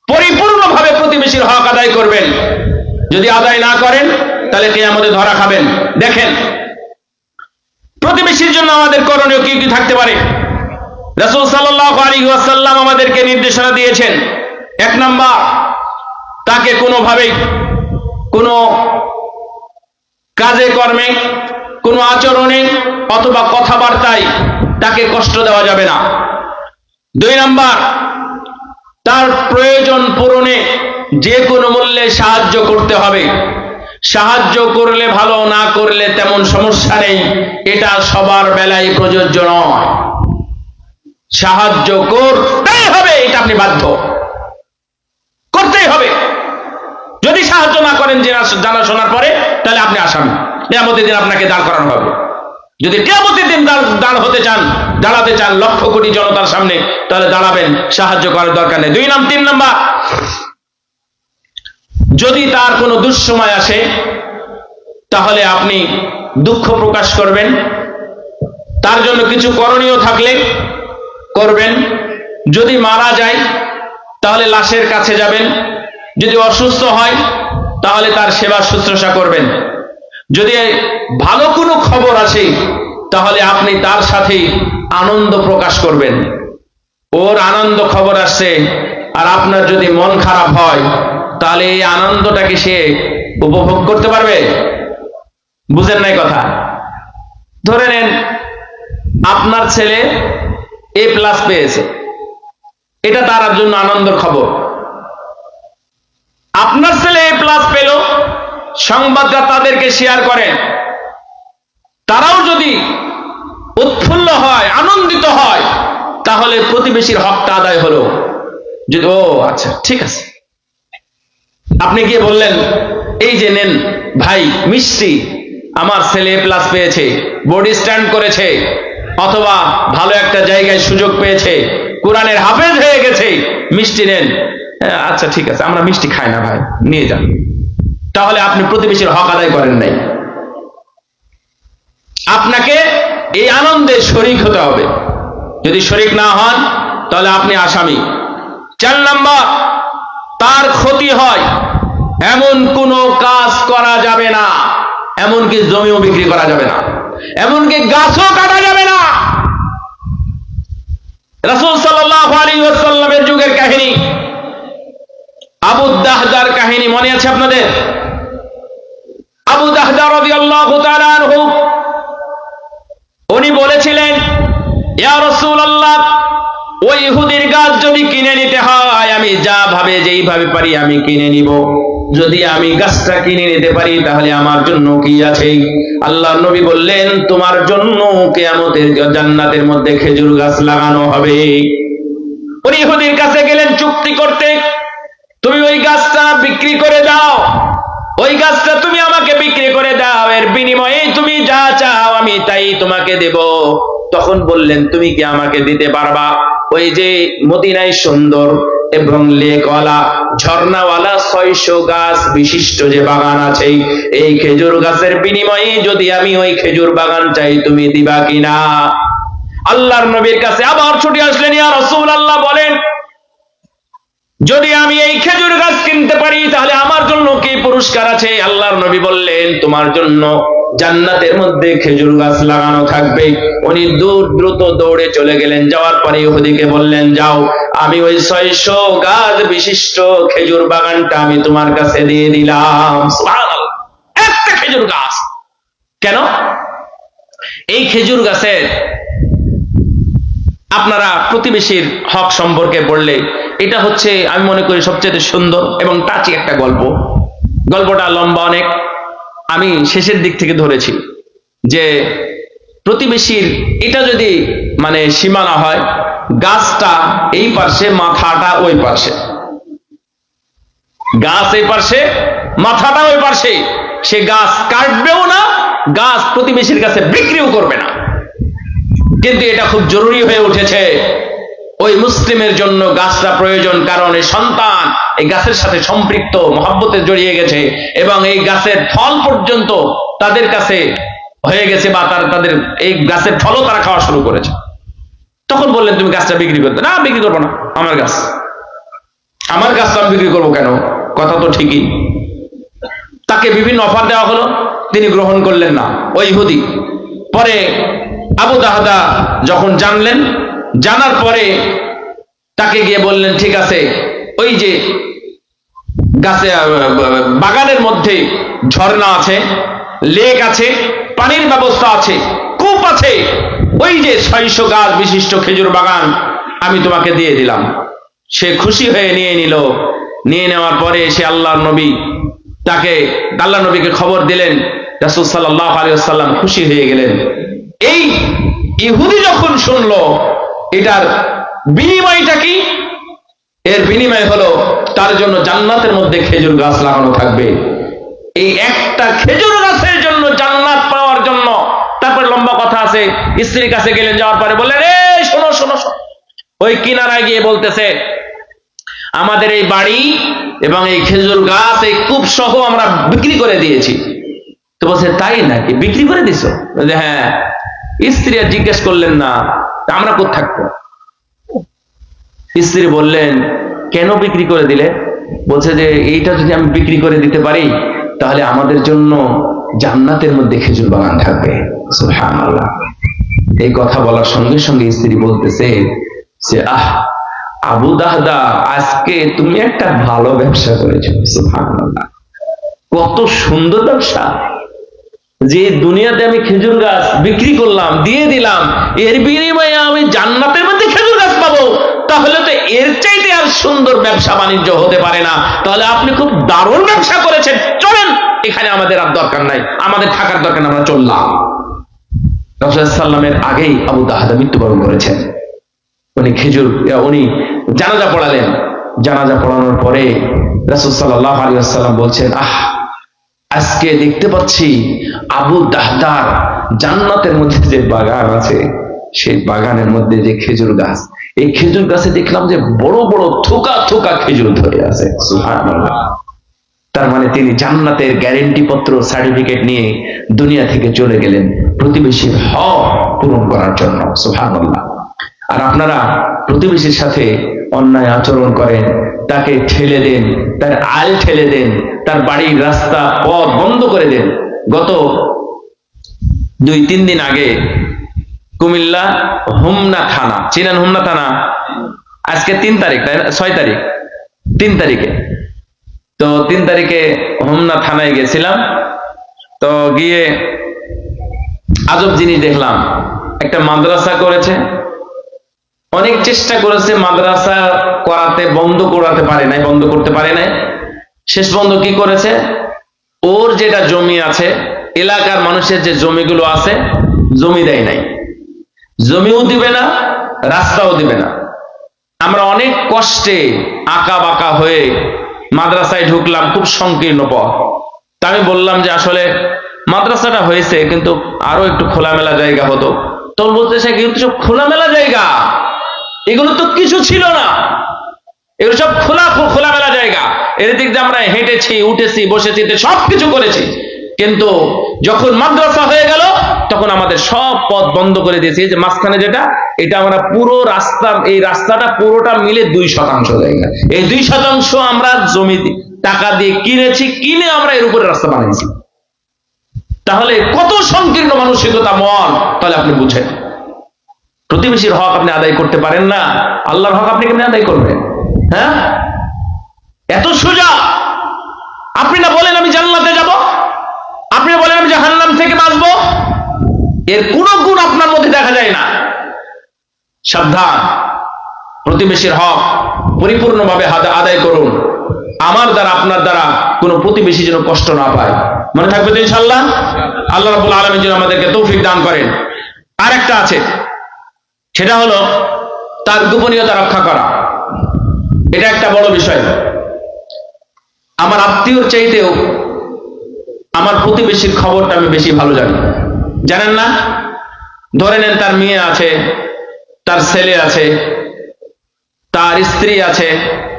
পরিপূর্ণভাবে প্রতিবেশীর হক আদায় করবেন। যদি আদায় না করেন তাহলে কিয়ামতে ধরা খাবেন। দেখেন প্রতিবেশীর জন্য আমাদের করণীয় কি কি থাকতে পারে। রাসূল সাল্লাল্লাহু আলাইহি ওয়াসাল্লাম আমাদেরকে নির্দেশনা দিয়েছেন, 1 নাম্বার, তাকে কোনোভাবেই কোনো কাজে কর্মে, কোনো আচরণে অথবা কথাবার্তায় তাকে কষ্ট দেওয়া যাবে না। 2 নাম্বার, তার প্রয়োজন পূরণে যে কোনো মূল্যে সাহায্য করতে হবে। সাহায্য করলে ভালো, না করলে তেমন সমস্যা নেই, এটা সবার বেলায় প্রযোজ্য নয়। সাহায্য করতেই হবে, এটা আপনি বাধ্য, করতেই হবে। যদি সাহায্য না করেন জানা শোনার পরে, তাহলে আপনি আসামি, কিয়ামতের দিন আপনাকে দাঁড় করানো হবে। যদি কিয়ামতের দিন দাঁড় হতে চান, দাঁড়াতে চান লক্ষ কোটি জনতার সামনে, তাহলে দাঁড়াবেন, সাহায্য করার দরকার নেই। 3 নাম্বার, যদি তার কোনো দুঃসময় আসে তাহলে আপনি দুঃখ প্রকাশ করবেন, তার জন্য কিছু করণীয় থাকলে করবেন। যদি মারা যায় তাহলে লাশের কাছে যাবেন, যদি অসুস্থ হয় তাহলে তার সেবা শুশ্রূষা করবেন। যদি ভালো কোনো খবর আসে তাহলে আপনি তার সাথে আনন্দ প্রকাশ করবেন। ওর আনন্দ খবর আসছে আর আপনার যদি মন খারাপ হয় তাহলে এই আনন্দটাকে সে উপভোগ করতে পারবে? বুঝেন নাই কথা? ধরে নেন আপনার ছেলে A+ পেয়েছে, এটা তার জন্য আনন্দের খবর। আপনার ছেলে A+ পেল, সংবাদটা তাদেরকে শেয়ার করেন, তারাও যদি উৎফুল্ল হয়, আনন্দিত হয়, তাহলে প্রতিবেশীর হকটা আদায় হলো। যদি ও আচ্ছা ঠিক আছে, আপনি গিয়ে বললেন এই যে নেন ভাই মিষ্টি, আমার ছেলে A+ পেয়েছে, বোর্ড স্ট্যান্ড করেছে, অথবা ভালো একটা জায়গায় সুযোগ পেয়েছে, কোরআনের হাফেজ হয়ে গেছে, মিষ্টি নেন। আচ্ছা ঠিক আছে, আমরা মিষ্টি খাই না ভাই, নিয়ে যান। তাহলে আপনি প্রতিবেশীর হক আদায় করেন নাই। আপনাকে এই আনন্দে শরীক হতে হবে। যদি শরীক না হন তাহলে আপনি আসামি। 4 নাম্বার, তার ক্ষতি হয় এমন কোনো কাজ করা যাবে না, এমনকি জমিও বিক্রি করা যাবে না, এমনকি গাছও কাটা যাবে না। রাসূল সাল্লাল্লাহু আলাইহি ওয়াসাল্লামের যুগের কাহিনী, আবু দাহদার কাহিনী মনে আছে আপনাদের? আবু দাহদা রাদিয়াল্লাহু তাআলা আনহু উনি বলেছিলেন, ইয়া রাসূলুল্লাহ, ওই ইহুদির গাছ যদি কিনে নিতে হয়, আমি যেইভাবে পারি আমি কিনে নিব। যদি আমি গাছটা কিনে নিতে পারি তাহলে আমার জন্য কি আছে? আল্লাহর নবী বললেন, তোমার জন্য কিয়ামতের জান্নাতের মধ্যে খেজুর গাছ লাগানো হবে। উনি ইহুদির কাছে গেলেন চুক্তি করতে, তুমি ওই গাছটা বিক্রি করে দাও, ওই গাছটা তুমি আমাকে বিক্রি করে দাও, এর বিনিময়ে তুমি যা চাও আমি তাই তোমাকে দেব। তখন বললেন, তুমি কি আমাকে দিতে পারবা ওই যে মদিনায় সুন্দর এবং লেকওয়ালা ঝর্ণাওয়ালা 600 গাছ বিশিষ্ট যে বাগান আছে, এই খেজুর গাছের বিনিময়ে যদি আমি ওই খেজুর বাগান চাই, তুমি দিবা কিনা? আল্লাহর নবীর কাছে আবার ছুটে আসলেন, ইয়া রাসূলুল্লাহ বলেন, যদি আমি এই খেজুর গাছ কিনতে পারি তাহলে আমার জন্য কি পুরস্কার আছে? আল্লাহর নবী বললেন, তোমার জন্য জান্নাতের মধ্যে খেজুর গাছ লাগানো থাকবে। উনি দ্রুত দৌড়ে চলে গেলেন। যাওয়ার পরে ইহুদিকে বললেন, যাও, আমি ওই 600 গাছ বিশিষ্ট খেজুর বাগানটা আমি তোমার কাছে দিয়ে দিলাম। সুবহানাল্লাহ, একটা খেজুর গাছ। কেন? এই খেজুর গাছের আপনারা প্রতিবেশীর হক সম্পর্কে পড়লে এটা হচ্ছে, আমি মনে করি সবচেয়ে সুন্দর এবং টাচি একটা গল্প। গল্পটা লম্বা অনেক, আমি শেষের দিক থেকে ধরেছি যে প্রতিবেশীর এটা যদি মানে সীমানা হয়, গাছটা এই পাশে, মাথাটা ওই পাশে, গাছ এই পাশে, মাথাটা ওই পাশে, সে গাছ কাটবেও না, গাছ প্রতিবেশীর কাছে বিক্রিও করবে না। কিন্তু এটা খুব জরুরি হয়ে উঠেছে, ওই মুসলিমের জন্য গাছটা প্রয়োজন, কারণ এই সন্তান এই গাছের সাথে সম্পৃক্ত, মহব্বতে জড়িয়ে গেছে এবং এই গাছের ফল পর্যন্ত তাদের কাছে হয়ে গেছে, বা তাদের এই গাছের ফলও তারা খাওয়া শুরু করেছে। তখন বললেন, তুমি গাছটা বিক্রি করতে? না, বিক্রি করবো না, আমার গাছটা আমি বিক্রি করবো কেন? কথা তো ঠিকই। তাকে বিভিন্ন অফার দেওয়া হলো, তিনি গ্রহণ করলেন না, ওই ইহুদি। পরে আবু দাহদা যখন জানলেন, জানার পরে তাকে গিয়ে বললেন, ঠিক আছে, ওই যে গাছে বাগানের মধ্যে ঝর্ণা আছে, লেক আছে, পানির ব্যবস্থা আছে, কূপ আছে, ওই যে 600 গাছ বিশিষ্ট খেজুর বাগান আমি তোমাকে দিয়ে দিলাম। সে খুশি হয়ে নিয়ে নিল। নিয়ে নেওয়ার পরে সে আল্লাহর নবীকে খবর দিলেন। রাসূল সাল্লাল্লাহু আলাইহি ওয়াসাল্লাম খুশি হয়ে গেলেন। এই ইহুদি যখন শুনলো এটার বিনিময়টা কি, এর বিনিময় হলো তার জন্য জান্নাতের মধ্যে খেজুর গাছ লাগানো থাকবে। এই একটা খেজুর গাছের জন্য জান্নাত পাওয়ার জন্য। তারপর লম্বা কথা আছে, স্ত্রীর কাছে গেলেন, যাওয়ার পরে বললেন, এই শোনো, ওই কিনারায় গিয়ে বলতেছে, আমাদের এই বাড়ি এবং এই খেজুর গাছ, এই কূপ সহ আমরা বিক্রি করে দিয়েছি। তো বলছে, তাই নাকি, বিক্রি করে দিছো? বলছে, হ্যাঁ। স্ত্রী আর জিজ্ঞেস করলেন না, আমরা কোথায় থাকবো? স্ত্রী বললেন, কেন বিক্রি করে দিলে? বলছে যে এইটা যদি আমি বিক্রি করে দিতে পারি তাহলে আমাদের জন্য জান্নাতের মধ্যে খেজুর বাগান থাকবে। সুবহানাল্লাহ। এই কথা বলার সঙ্গে সঙ্গে স্ত্রী বলতেছে যে, আবু দাহদা, আজকে তুমি একটা ভালো ব্যবসা করেছো। সুবহানাল্লাহ, কত সুন্দর ব্যবসা! যে দুনিয়াতে আমি খেজুর গাছ বিক্রি করলাম, দিয়ে দিলাম, এর বিনিময়ে আমি জান্নাতের মধ্যে খেজুর গাছ পাবো, তাহলে তো এর চাইতে আর সুন্দর ব্যবসা বাণিজ্য হতে পারে না। তাহলে আপনি খুব দারুণ ব্যবসা করেছেন, চলেন, এখানে আমাদের আর দরকার নাই, আমাদের থাকার দরকার নাই, আমরা চললাম। রাসূল সাল্লামের আগেই আবু দাহদা মৃত্যুবরণ করেছেন। উনি জানাজা পড়ালেন। জানাজা পড়ানোর পরে রাসূল সাল্লাল্লাহু আলাইহি ওয়াসাল্লাম বলছেন, আজকে দেখতে পাচ্ছি আবু দাহদার জান্নাতের মধ্যে যে বাগান আছে, সেই বাগানের মধ্যে যে খেজুর গাছ, এই খেজুর গাছে দেখলাম যে বড় বড় থোকা থোকা খেজুর ধরে আছে। সুবহানাল্লাহ। তার মানে তিনি জান্নাতের গ্যারেন্টি পত্র, সার্টিফিকেট নিয়ে দুনিয়া থেকে চলে গেলেন প্রতিবেশীর হক পূরণ করার জন্য। সুবহানাল্লাহ। আর আপনারা প্রতিবেশীর সাথে অন্যায় আচরণ করেন, তাকে ঠেলে দেন, তার আল ঠেলে দেন, তার বাড়ির রাস্তা পথ বন্ধ করে দেন। গত 2-3 দিন আগে কুমিল্লা হোমনা থানা, চিনেন হোমনা থানা? আজকে 3 তারিখ, তাই না? 6 তারিখ, 3 তারিখে। তো 3 তারিখে হোমনা থানায় গেছিলাম। তো গিয়ে আজব জিনিস দেখলাম। একটা মাদ্রাসা করেছে, অনেক চেষ্টা করেছে মাদ্রাসা করাতে, বন্ধ করতে পারে নাই। শেষ বন্ধ কি করেছে, ওর যেটা জমি আছে, এলাকার মানুষের যে জমিগুলো আছে, জমি দেয় নাই, জমিও দিবে না, রাস্তাও দিবে না। আমরা অনেক কষ্টে আঁকা বাঁকা হয়ে মাদ্রাসায় ঢুকলাম, খুব সংকীর্ণ পথ। তা আমি বললাম যে আসলে মাদ্রাসাটা হয়েছে, কিন্তু আরো একটু খোলামেলা জায়গা হতো। তখন বলতেছে, কিন্তু সব খোলামেলা জায়গা, এগুলো তো কিছু ছিল না, এগুলো সব খোলামেলা জায়গা, এর দিক দিয়ে আমরা হেঁটেছি, উঠেছি, বসেছি, সবকিছু করেছি। কিন্তু যখন মাদ্রাসা হয়ে গেল, তখন আমাদের সব পথ বন্ধ করে দিয়েছি। যে মাঝখানে যেটা, এটা আমরা পুরো রাস্তা, এই রাস্তাটা পুরোটা মিলে 2% জায়গা, এই 2% আমরা জমি টাকা দিয়ে কিনেছি, কিনে আমরা এর উপরে রাস্তা বানিয়েছি। তাহলে কত সংকীর্ণ মানসিকতা মন, তাহলে আপনি বুঝেন। প্রতিবেশীর হক আপনি আদায় করতে পারেন না, আল্লাহর হক আপনি কেমনে আদায় করবেন? হ্যাঁ, এত সোজা। আপনি না বলেন আমি জান্নাতে যাব, আপনি বলেন আমি জাহান্নাম থেকে বাঁচবো, এর কোন গুণ আপনার মধ্যে দেখা যায় না। সাবধান, প্রতিবেশীর হক পরিপূর্ণভাবে আদায় করুন। আমার দ্বারা, আপনার দ্বারা কোনো প্রতিবেশী যেন কষ্ট না পায়। মনে থাকবে তো ইনশাআল্লাহ? আল্লাহ রাব্বুল আলামিন যেন আমাদেরকে তৌফিক দান করেন। আর একটা আছে, সেটা হলো তার গোপনীয়তা রক্ষা করা। এটা একটা বড় বিষয়। আমার আত্মীয়র চাইতেও আমার প্রতিবেশীর খবরটা আমি বেশি ভালো জানি। জানেন না? ধরে নেন তার মেয়ে আছে, তার ছেলে আছে, তার স্ত্রী আছে,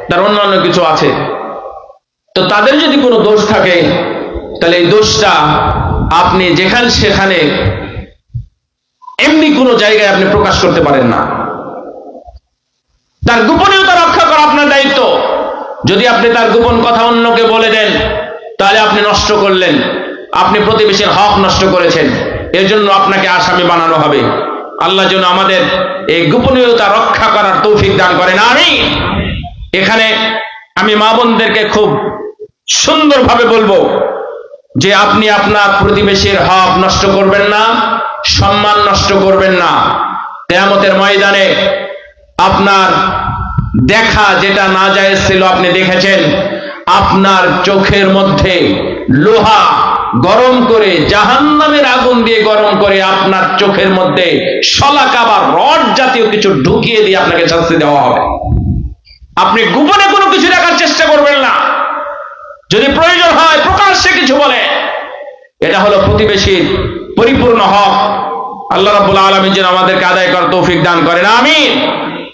তার অন্যান্য কিছু আছে। তো তাদের যদি কোনো দোষ থাকে, তাহলে এই দোষটা আপনি যেখানে সেখানে এমনি কোনো জায়গায় আপনি প্রকাশ করতে পারেন না। তার গোপনীয়তা রক্ষা করা আপনার দায়িত্ব। যদি আপনি তার গোপন কথা অন্যকে বলে দেন, তাহলে আপনি নষ্ট করলেন, আপনি প্রতিবেশীর হক নষ্ট করেছেন, এর জন্য আপনাকে আসামি বানানো হবে। আল্লাহ যেন আমাদের এই গোপনীয়তা রক্ষা করার তৌফিক দান করেন, আমিন। এখানে আমি মা বোনদেরকে খুব সুন্দরভাবে বলবো যে আপনি আপনার প্রতিবেশীর হক নষ্ট করবেন না, সম্মান নষ্ট করবেন না। কিয়ামতের ময়দানে আপনার দেখা যেটা না জায়েজ ছিল আপনি দেখেছেন, আপনার চোখের মধ্যে লোহা গরম করে, জাহান্নামের আগুন দিয়ে গরম করে আপনার চোখের মধ্যে শলাকা বা রড জাতীয় কিছু ঢুকিয়ে দিয়ে আপনাকে শাস্তি দেওয়া হবে। আপনি গোপনে কোনো কিছু রাখার চেষ্টা করবেন না, যদি প্রয়োজন হয় প্রকাশ্যে কিছু বলে। এটা হলো প্রতিবেশীর পরিপূর্ণ হক। আল্লাহ রাব্বুল আলামিন যেন আমাদেরকে আদায় করার তৌফিক দান করেন, আমিন।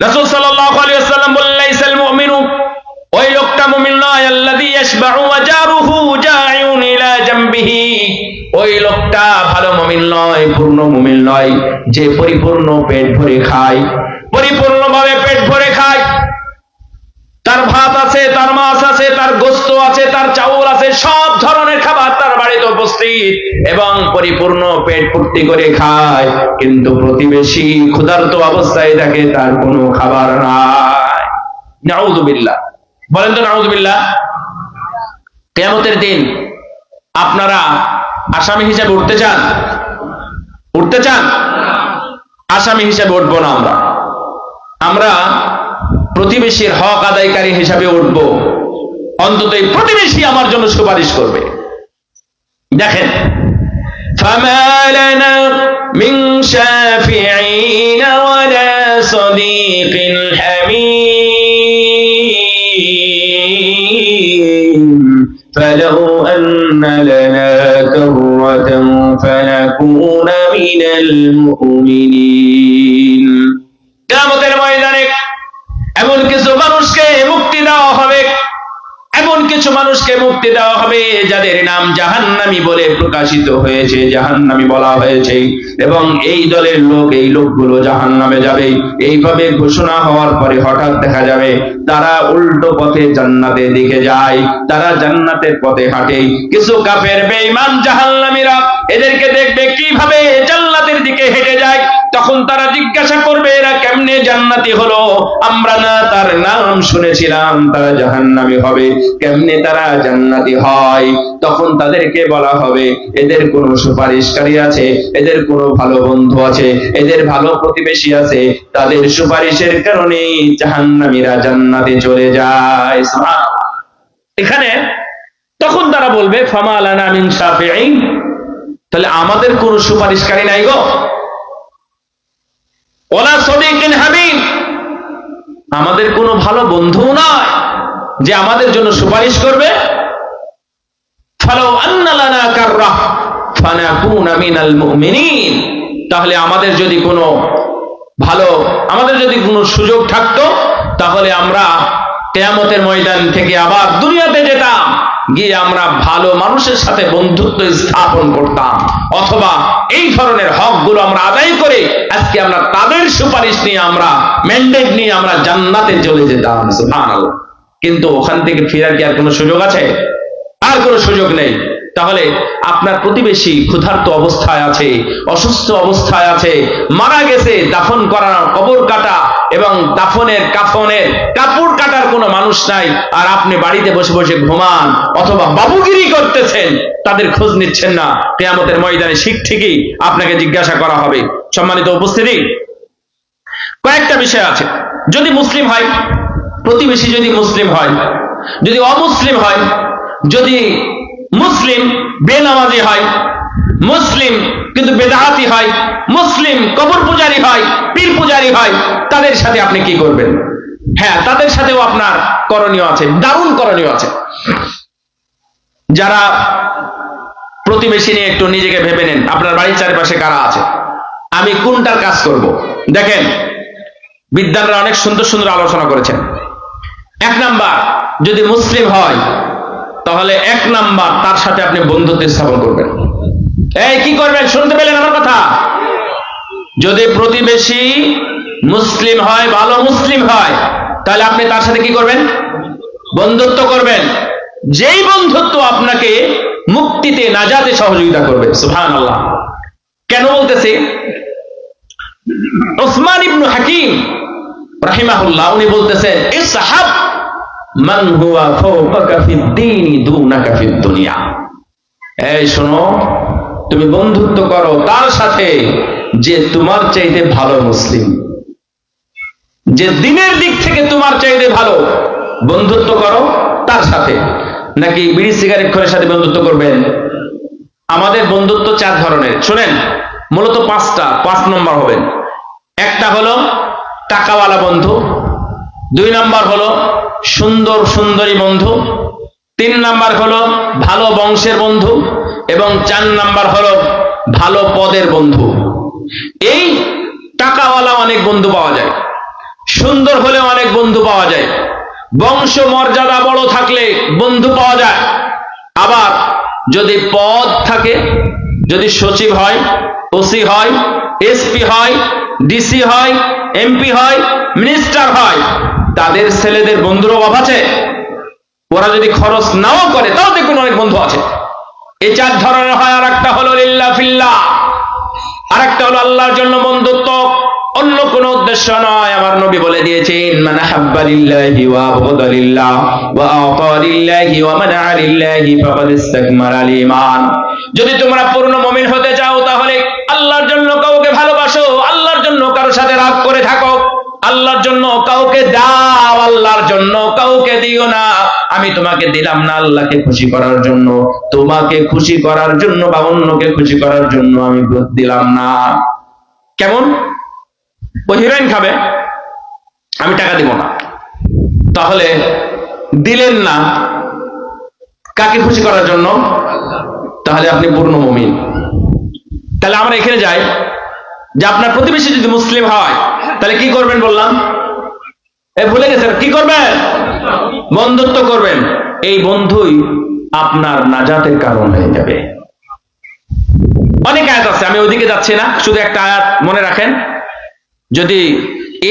রাসূল সাল্লাল্লাহু আলাইহি ওয়াসাল্লাম বললেন, লাইসাল মুমিনু, ওই লোকটা মুমিন নয়, আল্লাযী ইয়াশবাউ ওয়া জারুহু জাইউন ইলা জামবিহি, ওই লোকটা ভালো মুমিন নয়, পূর্ণ মুমিন নয়, যে পরিপূর্ণ পেট ভরে খায়, পরিপূর্ণভাবে পেট ভরে খায়। তার ভাত আছে, তার মাছ আছে, তার গোশত আছে, তার চাউল আছে, সব ধরনের খাবার তার বাড়িতে উপস্থিত, এবং পরিপূর্ণ পেট পূর্তি করে খায়। কিন্তু প্রতিবেশী ক্ষুধার্ত অবস্থায় থাকে, তার কোনো খাবার নাই। নাউযুবিল্লাহ, বলেন তো নাউযুবিল্লাহ। কিয়ামতের দিন আপনারা আসামি হিসেবে উঠতে চান? উঠতে চান? আসামি হিসেবে উঠবো না, আমরা প্রতিবেশীর হক আদায়কারী হিসাবে উঠব। অন্তত এই প্রতিবেশী আমার জন্য সুপারিশ করবে। দেখেন, فما لنا من شافعين ولا صديق حميم فلو أن لنا كرة فنكون من المؤمنين। কিয়ামতের ময়দানে এমন কিছু মানুষকে মুক্তি দেওয়া হবে, এমন কিছু মানুষকে মুক্তি দেওয়া হবে যাদের নাম জাহান্নামী বলে প্রকাশিত হয়েছে, জাহান্নামী বলা হয়েছে, এবং এই দলের লোক, এই লোকগুলো জাহান্নামে যাবে। এইভাবে ঘোষণা হওয়ার পরে হঠাৎ দেখা যাবে তারা উল্টো পথে জান্নাতের দিকে যায়, তারা জান্নাতের পথে হাঁটে। কিছু কাফের বেঈমান জাহান্নামীরা এদেরকে দেখবে কিভাবে জান্নাতের দিকে হেঁটে যায়, তখন তারা জিজ্ঞাসা করবে এরা কেমনে জান্নাতি হলো, আমরা না তার নাম শুনেছিলাম তারা জাহান্নামী হবে, কেমনে তারা জান্নাতি হয়? তখন তাদেরকে বলা হবে এদের কোনো সুপারিশকারী আছে, এদের কোনো ভালো বন্ধু আছে, এদের ভালো প্রতিবেশী আছে, তাদের সুপারিশের কারণে জাহান্নামীরা জান্নাতে চলে যায়। এখানে তখন তারা বলবে ফামা লানা মিন শাফিঈন, তাহলে আমাদের কোনো সুপারিশকারী নাই গো, ওয়ালা সাদিকিন হামিম, আমাদের কোনো ভালো বন্ধু নয় যে আমাদের জন্য সুপারিশ করবে। ফালাউ আন্না লানা কাররাহ ফানাকুনা মিনাল মুমিনিন, তাহলে আমাদের যদি কোনো সুযোগ থাকতো তাহলে আমরা কিয়ামতের ময়দান থেকে আবার দুনিয়াতে যেতাম, গিয়ে আমরা ভালো মানুষের সাথে বন্ধুত্ব স্থাপন করতাম, অথবা এই ধরনের হকগুলো আমরা আদায় করে আজকে আমরা তাদের সুপারিশ নিয়ে, আমরা ম্যান্ডেট নিয়ে আমরা জান্নাতে চলে যেতাম। সুবহানাল্লাহ। কিন্তু ওখান থেকে ফেরার কি আর কোনো সুযোগ আছে? আর কোনো সুযোগ নেই। তাহলে আপনার প্রতিবেশী ক্ষুধার্ত অবস্থায় আছে, অসুস্থ অবস্থায় আছে, মারা গেছে, দাফন করা, কবর কাটা এবং কাফনের কাপড় কাটার কোনো মানুষ নাই, আর আপনি বাড়িতে বসে বসে ঘুমান অথবা বাবুগিরি করতেছেন, তাদের খোঁজ নিচ্ছেন না। কিয়ামতের ময়দানে ঠিকই আপনাকে জিজ্ঞাসা করা হবে। সম্মানিত উপস্থিতি, কয়েকটা বিষয় আছে। যদি মুসলিম হয়, প্রতিবেশী যদি মুসলিম হয়, যদি অমুসলিম হয়, যদি মুসলিম বেনামাজি হয়, মুসলিম কিন্তু বেদাতি হয়, মুসলিম কবর পূজারী হয়, পীর পূজারী হয়, তাদের সাথে আপনি কি করবেন? হ্যাঁ, তাদের সাথেও আপনার করণীয় আছে, দারুণ করণীয় আছে। যারা প্রতিবেশী নিয়ে একটু নিজেকে ভেবে নেন, আপনার বাড়ির চারপাশে কারা আছে, আমি কোনটার কাজ করব? দেখেন, বিদ্যানরা অনেক সুন্দর সুন্দর আলোচনা করেছেন। 1 নাম্বার, যদি মুসলিম হয় তাহলে 1 নাম্বার তার সাথে আপনি বন্ধুত্ব স্থাপন করবেন। এই কি করবেন? শুনতে পেলেন আমার কথা? যদি প্রতিবেশী মুসলিম হয়, ভালো মুসলিম হয়, তাহলে আপনি তার সাথে কি করবেন? বন্ধুত্ব করবেন। যেই বন্ধুত্ব আপনাকে মুক্তিতে, নাজাতে সহযোগিতা করবে। সুবহানাল্লাহ। কেন বলতেছি? উসমান ইবনে হাকিম রাহিমাহুল্লাহ উনি বলতেছেন ইসহাব মান হুয়া ফাওকাকা ফিদ-দীনি দুনাকা ফিদ-দুনিয়া। এই শোনো, তুমি বন্ধুত্ব করো তার সাথে যে তোমার চাইতে ভালো মুসলিম, যে দিনের দিক থেকে তোমার চাইতে ভালো, বন্ধুত্ব করো তার সাথে। নাকি বিড়ি সিগারেট খোরের সাথে বন্ধুত্ব করবেন? আমাদের বন্ধুত্ব 4 ধরনের, শুনেন, মূলত 5টা। 5 নম্বর হবেন। একটা হলো টাকাওয়ালা বন্ধু, 2 নাম্বার হলো সুন্দর সুন্দরী বন্ধু, 3 নাম্বার হলো ভালো বংশের বন্ধু, এবং 4 নাম্বার হলো ভালো পদের বন্ধু। এই টাকাওয়ালা অনেক বন্ধু পাওয়া যায়, সুন্দর হলে অনেক বন্ধু পাওয়া যায়, বংশ মর্যাদা বড় থাকলে বন্ধু পাওয়া যায়। আবার যদি পদ থাকে, যদি সচিব হয়, ওসি হয়, এসপি হয়, ডিসি হয়, এমপি হয়, মিনিস্টার হয়, তাদের ছেলেদের বন্ধুর অভাব আছে? ওরা যদি খরচ নাও করে তাও দেখুন অনেক বন্ধু আছে। এই 4 ধরনের হয়। আর একটা হলো লিল্লাহ ফিল্লাহ, আর একটা হলো আল্লাহর জন্য বন্ধুত্ব, অন্য কোনো উদ্দেশ্য নয়। আমার নবী বলে দিয়েছেন, মান হাব্বা লিল্লাহি ওয়া আবগাদা লিল্লাহ ওয়া আতা লিল্লাহি ওয়া মানআ লিল্লাহি ফাকাদ ইসতাকমালা আল ঈমান। যদি তোমরা পূর্ণ মুমিন হতে চাও তাহলে আল্লাহর জন্য কাউকে ভালোবাসো, আল্লাহর জন্য কারোর সাথে রাগ করে থাকো, আল্লাহর জন্য কাউকে দাও, আল্লাহর জন্য কাউকে দিও না। আমি তোমাকে দিলাম না আল্লাহকে খুশি করার জন্য, তোমাকে খুশি করার জন্য বা অন্যকে খুশি করার জন্য আমি দিলাম না। কেমন? ও হিরোইন খাবে, আমি টাকা দিব না। তাহলে দিলেন না কাকে খুশি করার জন্য? তাহলে আপনি পূর্ণ মুমিন। তাহলে আমরা এখানে যাই যে আপনার প্রতিবেশী যদি মুসলিম হয় তাহলে কি করবেন বললাম? ভুলে গেছেন? কি করবেন? বন্ধুত্ব করবেন। এই বন্ধুই আপনার নাজাতের কারণ হয়ে যাবে। অনেক আয়াত আছে, আমি ওইদিকে যাচ্ছি না, শুধু একটা আয়াত মনে রাখেন। যদি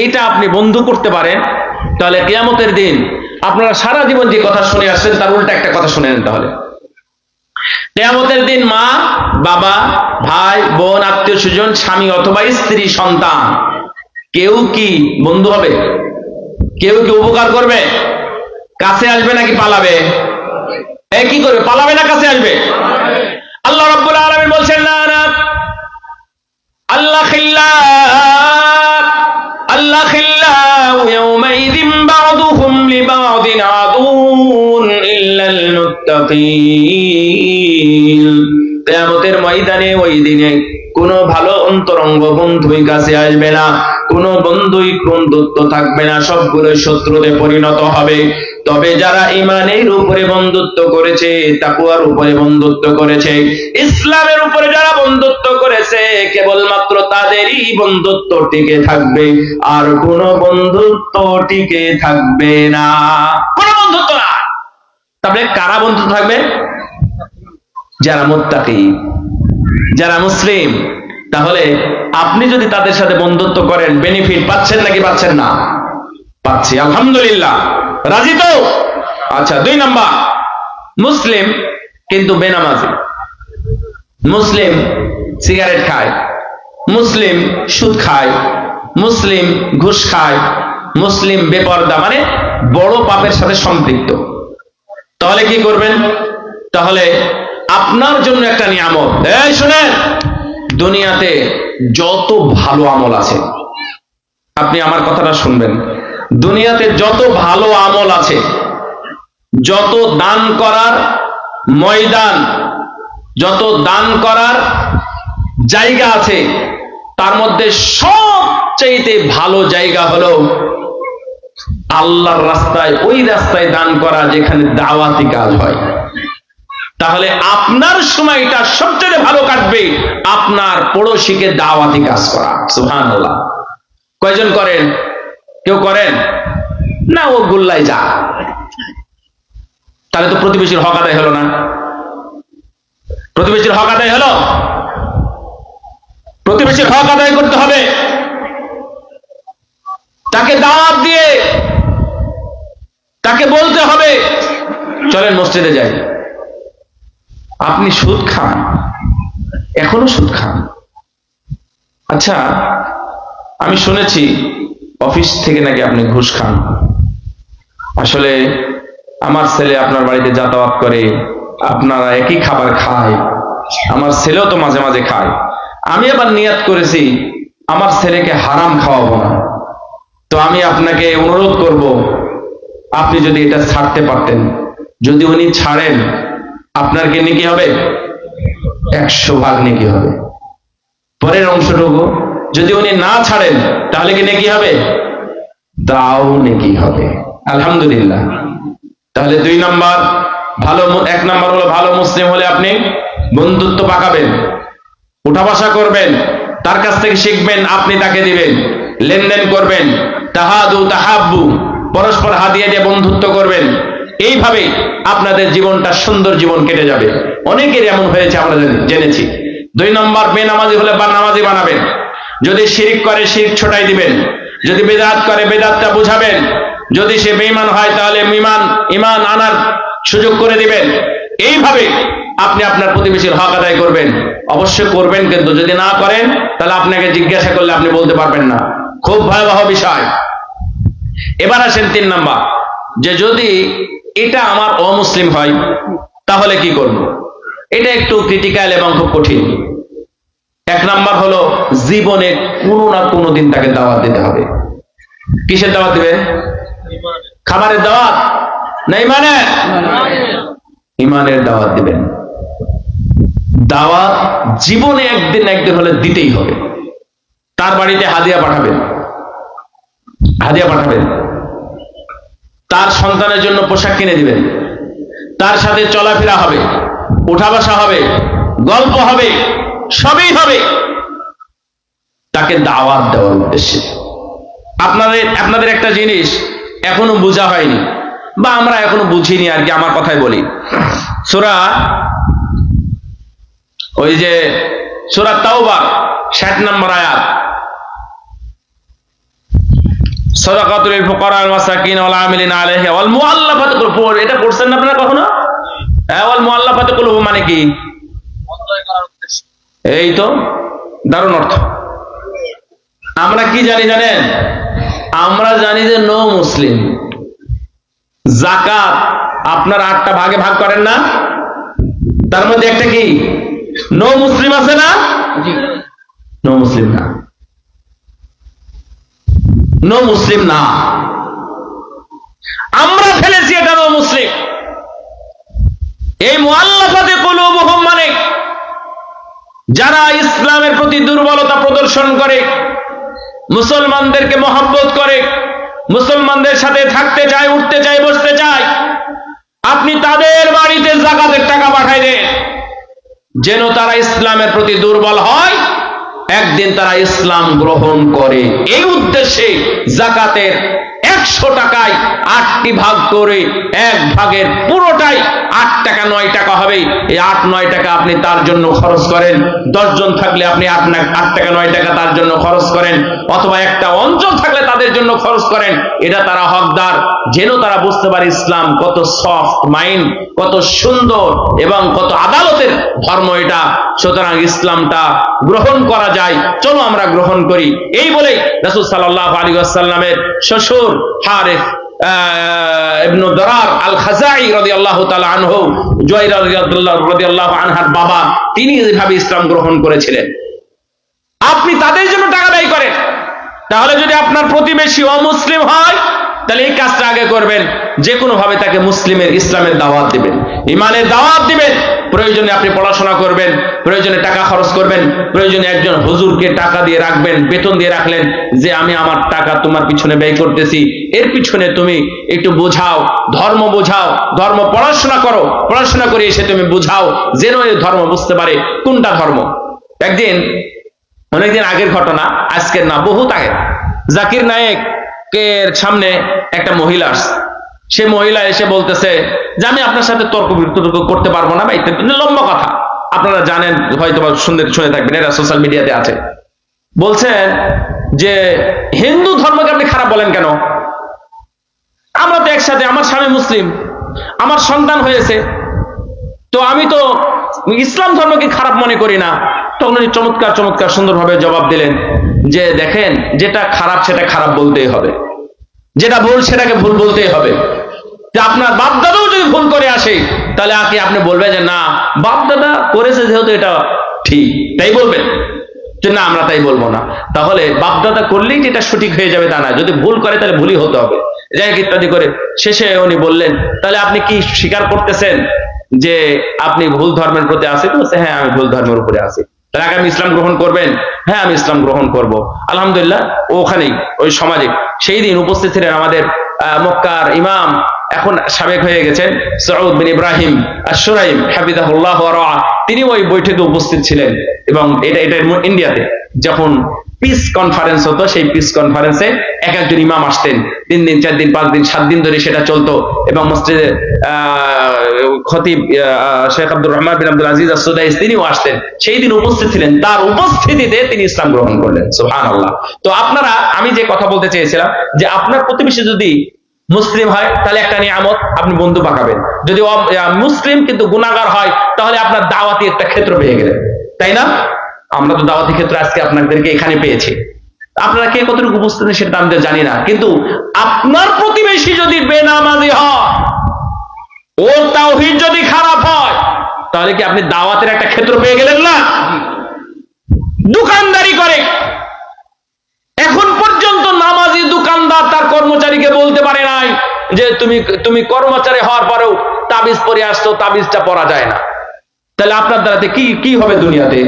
এইটা আপনি বন্ধ করতে পারেন তাহলে কিয়ামতের দিন আপনারা সারা জীবন যে কথা শুনে আসছেন তার উল্টা একটা কথা শুনে নেন। তাহলে কিয়ামতের দিন মা, বাবা, ভাই, বোন, আত্মীয় স্বজন, স্বামী অথবা স্ত্রী, সন্তান, কেউ কি বন্ধু হবে? কেউ কি উপকার করবে? কাছে আসবে নাকি পালাবে? কি করবে? পালাবে না কাছে আসবে? আল্লাহ রাব্বুল আলামিন বলছেন, না না, আল্লাহ খিল্লাউ ইয়াওমাইযিন বা'দুহুম লিবা'দিন আদুউন ইল্লাল মুত্তাকিন। কিয়ামতের ময়দানে ওই দিনে কোনো ভালো অন্তরঙ্গ বন্ধুই কাছে আসবে না, কোনো বন্ধুই বন্ধুত্ব থাকবে না, সবগুলো শত্রুতে পরিণত হবে। তবে যারা ঈমানের উপরে বন্ধুত্ব করেছে, তাকওয়ার উপরে বন্ধুত্ব করেছে, ইসলামের উপরে যারা বন্ধুত্ব করেছে, কেবলমাত্র তাদেরই বন্ধুত্ব টিকে থাকবে, আর কোনো বন্ধুত্ব টিকে থাকবে না। কোনো বন্ধুত্ব না। তবে কারা বন্ধুত্ব থাকবে? যারা মুত্তাকি, যারা মুসলিম। তাহলে আপনি যদি তাদের সাথে বন্ধুত্ব করেন, বেনিফিট পাচ্ছেন নাকি পাচ্ছেন না? পাচ্ছি, আলহামদুলিল্লাহ। রাজি তো? আচ্ছা, 2 নাম্বার, মুসলিম কিন্তু বেনামাজি, মুসলিম সিগারেট খায়, মুসলিম সুদ খায়, মুসলিম ঘুষ খায়, মুসলিম বেপরদা, মানে বড় পাপের সাথে সম্পৃক্ত। তাহলে কি করবেন? তাহলে আপনার জন্য একটা নিয়ামত। এই শুনেন, দুনিয়াতে যত ভালো আমল আছে, আপনি আমার কথাটা শুনবেন, দুনিয়াতে যত ভালো আমল আছে, যত দান করার ময়দান, যত দান করার জায়গা আছে, তার মধ্যে সবচেয়ে ভালো জায়গা হলো আল্লাহর রাস্তায়, ওই রাস্তায় দান করা যেখানে দাওয়াতি কাজ হয়। তাহলে আপনার সময়টা সবচেয়ে ভালো কাটবে আপনার পড়োশিকে দাওয়াতি কাজ করা। সুবহানাল্লাহ। কয়জন করেন? কেউ করেন না? ও গুল্লাই যা। তাহলে তো প্রতিবেশীর হক আদায় হলো না। প্রতিবেশীর হক আদায় হলো? প্রতিবেশীর হক আদায় করতে হবে। তাকে দাওয়াত দিয়ে তাকে বলতে হবে, চলেন মসজিদে যাই। আপনি সুদ খান, এখনো সুদ খান। আচ্ছা, আমি শুনেছি অফিস থেকে নাকি আপনি ঘুষ খান। আসলে আমার ছেলে আপনার বাড়িতে যাতায়াত করে, আপনারা একই খাবার খায়, আমার ছেলেও তো মাঝে মাঝে খায়। আমি আবার নিয়াত করেছি আমার ছেলেকে হারাম খাওয়াবো না। তো আমি আপনাকে অনুরোধ করব, আপনি যদি এটা ছাড়তে পারতেন। যদি উনি ছাড়েন, আপনার কি নেকি হবে? 100 ভাগ নেকি হবে। পরের অংশটুকু যদি উনি না ছাড়েন তাহলে কি নেকি হবে? তাও নেকি হবে। আলহামদুলিল্লাহ। তাহলে 2 নাম্বার ভালো, 1 নাম্বার হলো ভালো মুসলিম হলে আপনি বন্ধুত্ব পাকাবেন, উঠা বসা করবেন, তার কাছ থেকে শিখবেন, আপনি তাকে দিবেন, লেনদেন করবেন, তাহাদু তাহাব্বু, পরস্পর হাদিয়া দিয়ে বন্ধুত্ব করবেন। এইভাবে আপনাদের জীবনটা সুন্দর জীবন কেটে যাবে। অনেকের এমন হয়েছে আমরা জেনেছি। 2 নম্বর, বেনামাজি হলে বা নামাজি বানাবেন। যদি শিরক করে শিরক ছোটাই দিবেন, যদি বেদাত করে বেদাতটা বুঝাবেন, যদি সে বেঈমান হয় তাহলে ঈমান আনার সুযোগ করে দিবেন। এইভাবে আপনি আপনার প্রতিবেশীর হক আদায় করবেন। অবশ্যই করবেন, কিন্তু যদি না করেন তাহলে আপনাকে জিজ্ঞাসা করলে আপনি বলতে পারবেন না। খুব ভয়াবহ বিষয়। এবার আসেন 3 নাম্বার, যে যদি এটা আমার অমুসলিম হয় তাহলে কি করব? এটা একটু ক্রিটিক্যাল এবং খুব কঠিন। 1 নাম্বার হলো জীবনে কোনো না কোনো দিন তাকে দাওয়াত দিতে হবে। কিসের দাওয়াত দিবে? খাবারের দাওয়াত না ইমানের? ইমানের দাওয়াত দিবেন। দাওয়াত জীবনে একদিন হলে দিতেই হবে। তার বাড়িতে হাদিয়া পাঠাবেন, তার সন্তানের জন্য পোশাক কিনে দিবেন, তার সাথে চলাফেরা হবে, উঠা বসা হবে, গল্প হবে, সবই হবে তাকে দাওয়াত দেওয়ার উদ্দেশ্যে। আপনাদের একটা জিনিস এখনো বোঝা হয়নি বা আমরা এখনো বুঝিনি আর কি, আমার কথাই বলি। সূরা তাওবা 60 নম্বর আয়াত, সাদাকাতুল ফুকারা ওয়াল মাসাকিন ওয়াল আমিলিন আলাইহা ওয়াল মুআল্লাফাতি কুলুবুহুম, এটা পড়ছেন না আপনারা কখনো? হ্যাঁ, ওয়াল মুআল্লাফাতি কুলুবুহুম মানে কি? এই তো দারুণ অর্থ। আমরা কি জানি জানেন? আমরা জানি যে নো মুসলিম। যাকাত আপনার 8টা ভাগে ভাগ করেন না, তার মধ্যে একটা কি নো মুসলিম আছে না? নো মুসলিম না, নো মুসলিম না, আমরা ফেলেছি এটা নো মুসলিম। এই মুআল্লাফাতে কুলুবুহুম মানে যারা ইসলামের প্রতি দুর্বলতা প্রদর্শন করে, মুসলমানদেরকে মহব্বত করে, মুসলমানদের সাথে থাকতে চায়, উঠতে চায়, বসতে চায়, আপনি তাদের বাড়িতে যাকাতের টাকা পাঠাই দেন, যেন তারা ইসলামের প্রতি দুর্বল হয়, একদিন তারা ইসলাম গ্রহণ করে। এই উদ্দেশ্যে যাকাতের 100 টাকায় 8টি ভাগ করে 1 ভাগের পুরোটাই 8 টাকা 9 টাকা হবে। এই 8-9 টাকা আপনি তার জন্য খরচ করেন। 10 জন থাকলে আপনি 8 টাকা 9 টাকা তার জন্য খরচ করেন, অথবা একটা অঞ্চল থাকলে তাদের জন্য খরচ করেন। এটা তারা হকদার, যেন তারা বুঝতে পারে ইসলাম কত সফট মাইন্ড, কত সুন্দর এবং কত আদালতের ধর্ম এটা। সুতরাং ইসলামটা গ্রহণ করা যায়, চলো আমরা গ্রহণ করি। এই বলেই রাসূল সাল্লাল্লাহু আলাইহি ওয়াসাল্লামের শ্বশুর হারিস ইবনে দরার আল খাজাই রাদিয়াল্লাহু তাআলা আনহু, জুয়াইরা রাদিয়াল্লাহু আনহার বাবা, তিনি এইভাবে ইসলাম গ্রহণ করেছিলেন। আপনি তাদের জন্য টাকা ব্যয় করেন, তাহলে যদি আপনার প্রতিবেশী অমুসলিম হয় তাহলে এই কাজটা আগে করবেন, যে কোনো ভাবে তাকে ইসলামের দাওয়াত দিবেন, ইমানের দাওয়াত দিবেন। প্রয়োজনে আপনি পড়াশোনা করবেন, প্রয়োজনে টাকা খরচ করবেন, প্রয়োজনে একজন হুজুরকে টাকা দিয়ে রাখবেন, বেতন দিয়ে রাখলেন, যে আমি আমার টাকা তোমার পিছনে ব্যয় করতেছি, এর পিছনে তুমি একটু বোঝাও, ধর্ম বোঝাও, ধর্ম পড়াশোনা করো, পড়াশোনা করে এসে তুমি বোঝাও, যেন এই ধর্ম বুঝতে পারে কোনটা ধর্ম। অনেকদিন আগের ঘটনা, আজকের না, বহুত আগে, জাকির নায়েকের সামনে একটা মহিলা আসছে। সে মহিলা এসে বলতেছে যে আমি আপনার সাথে তর্ক বিতর্ক করতে পারবো না, বা ইত্যাদি লম্বা কথা, আপনারা জানেন হয়তো বা শুনে থাকবেন, এরা সোশ্যাল মিডিয়াতে আছে। বলছেন যে হিন্দু ধর্মকে আপনি খারাপ বলেন কেন? আমরা তো একসাথে, আমার স্বামী মুসলিম, আমার সন্তান হয়েছে, তো আমি তো ইসলাম ধর্মকে খারাপ মনে করি না। তখন উনি চমৎকার সুন্দরভাবে জবাব দিলেন যে দেখেন, যেটা খারাপ সেটা খারাপ বলতেই হবে, যেটা ভুল সেটাকে ভুল বলতেই হবে। যে আপনার বাপ দাদাও যদি ভুল করে আসে, তাহলে আপনি বলবেন যে না, বাপ দাদা করেছে যেহেতু এটা ঠিক, তাই বলবেন যে না, আমরা তাই বলবো না। তাহলে বাপ দাদা করলেই যেটা সঠিক হয়ে যাবে তা না, যদি ভুল করে তাহলে ভুলই হতে হবে, যাই ইত্যাদি করে। শেষে উনি বললেন, তাহলে আপনি কি স্বীকার করতেছেন যে আপনি ভুল ধর্মের প্রতি আছেন? বলছে হ্যাঁ, আমি ভুল ধর্মের উপরে আছি। তাহলে আগে আমি ইসলাম গ্রহণ করবেন? হ্যাঁ, আমি ইসলাম গ্রহণ করব। আলহামদুলিল্লাহ, ওখানেই ওই সমাজে সেই দিন উপস্থিত ছিলেন আমাদের মক্কার ইমাম, এখন সাবেক হয়ে গেছেন, সৌদ বিন ইব্রাহিম আশ-শুরাইম হাফিজাহুল্লাহ ওয়া রাআ। তিনি ওই বৈঠকে উপস্থিত ছিলেন, এবং এটা ইন্ডিয়াতে যখন পিস কনফারেন্স হতো, সেই পিস কনফারেন্সে একজন ইমাম আসতেন, 3 দিন 4 দিন 5 দিন 7 দিন ধরে সেটা চলতো। এবং মসজিদে খতিব শেখ আব্দুর রহমান বিন আব্দুল আজিজ আস-সুদাইস তিনিও আসতেন, সেই দিন উপস্থিত ছিলেন। তার উপস্থিতিতে তিনি ইসলাম গ্রহণ করলেন। সুবহানাল্লাহ। তো আপনারা, আমি যে কথা বলতে চেয়েছিলাম, যে আপনার প্রতিবেশী যদি মুসলিম হয় তাহলে একটা নিয়ামত, আপনি বন্ধু পাকাবেন। যদি মুসলিম কিন্তু গুনাহগার হয়, তাহলে আপনার দাওয়াতি একটা ক্ষেত্র পেয়ে গেলেন, তাই না? আমরা তো দাওয়াতি ক্ষেত্র আজকে আপনাদেরকে এখানে পেয়েছি। আপনারা কে কতটুকু বুঝতেছেন সেটা আমি জানি না, কিন্তু আপনার প্রতিবেশী যদি বেনামাজি হয়, ওর তাওহীদ যদি খারাপ হয়, তাহলে কি আপনি দাওয়াতের একটা ক্ষেত্র পেয়ে গেলেন না? দোকানদারি করে এখন পর্যন্ত নামাজি দোকানদার তার কর্মচারীকে বলতে পারে নাই যে তুমি কর্মচারী হওয়ার পরেও তাবিজ পরে আসতো, তাবিজটা পরা যায় না। তাহলে আপনার দ্বারাতে কি হবে দুনিয়াতে?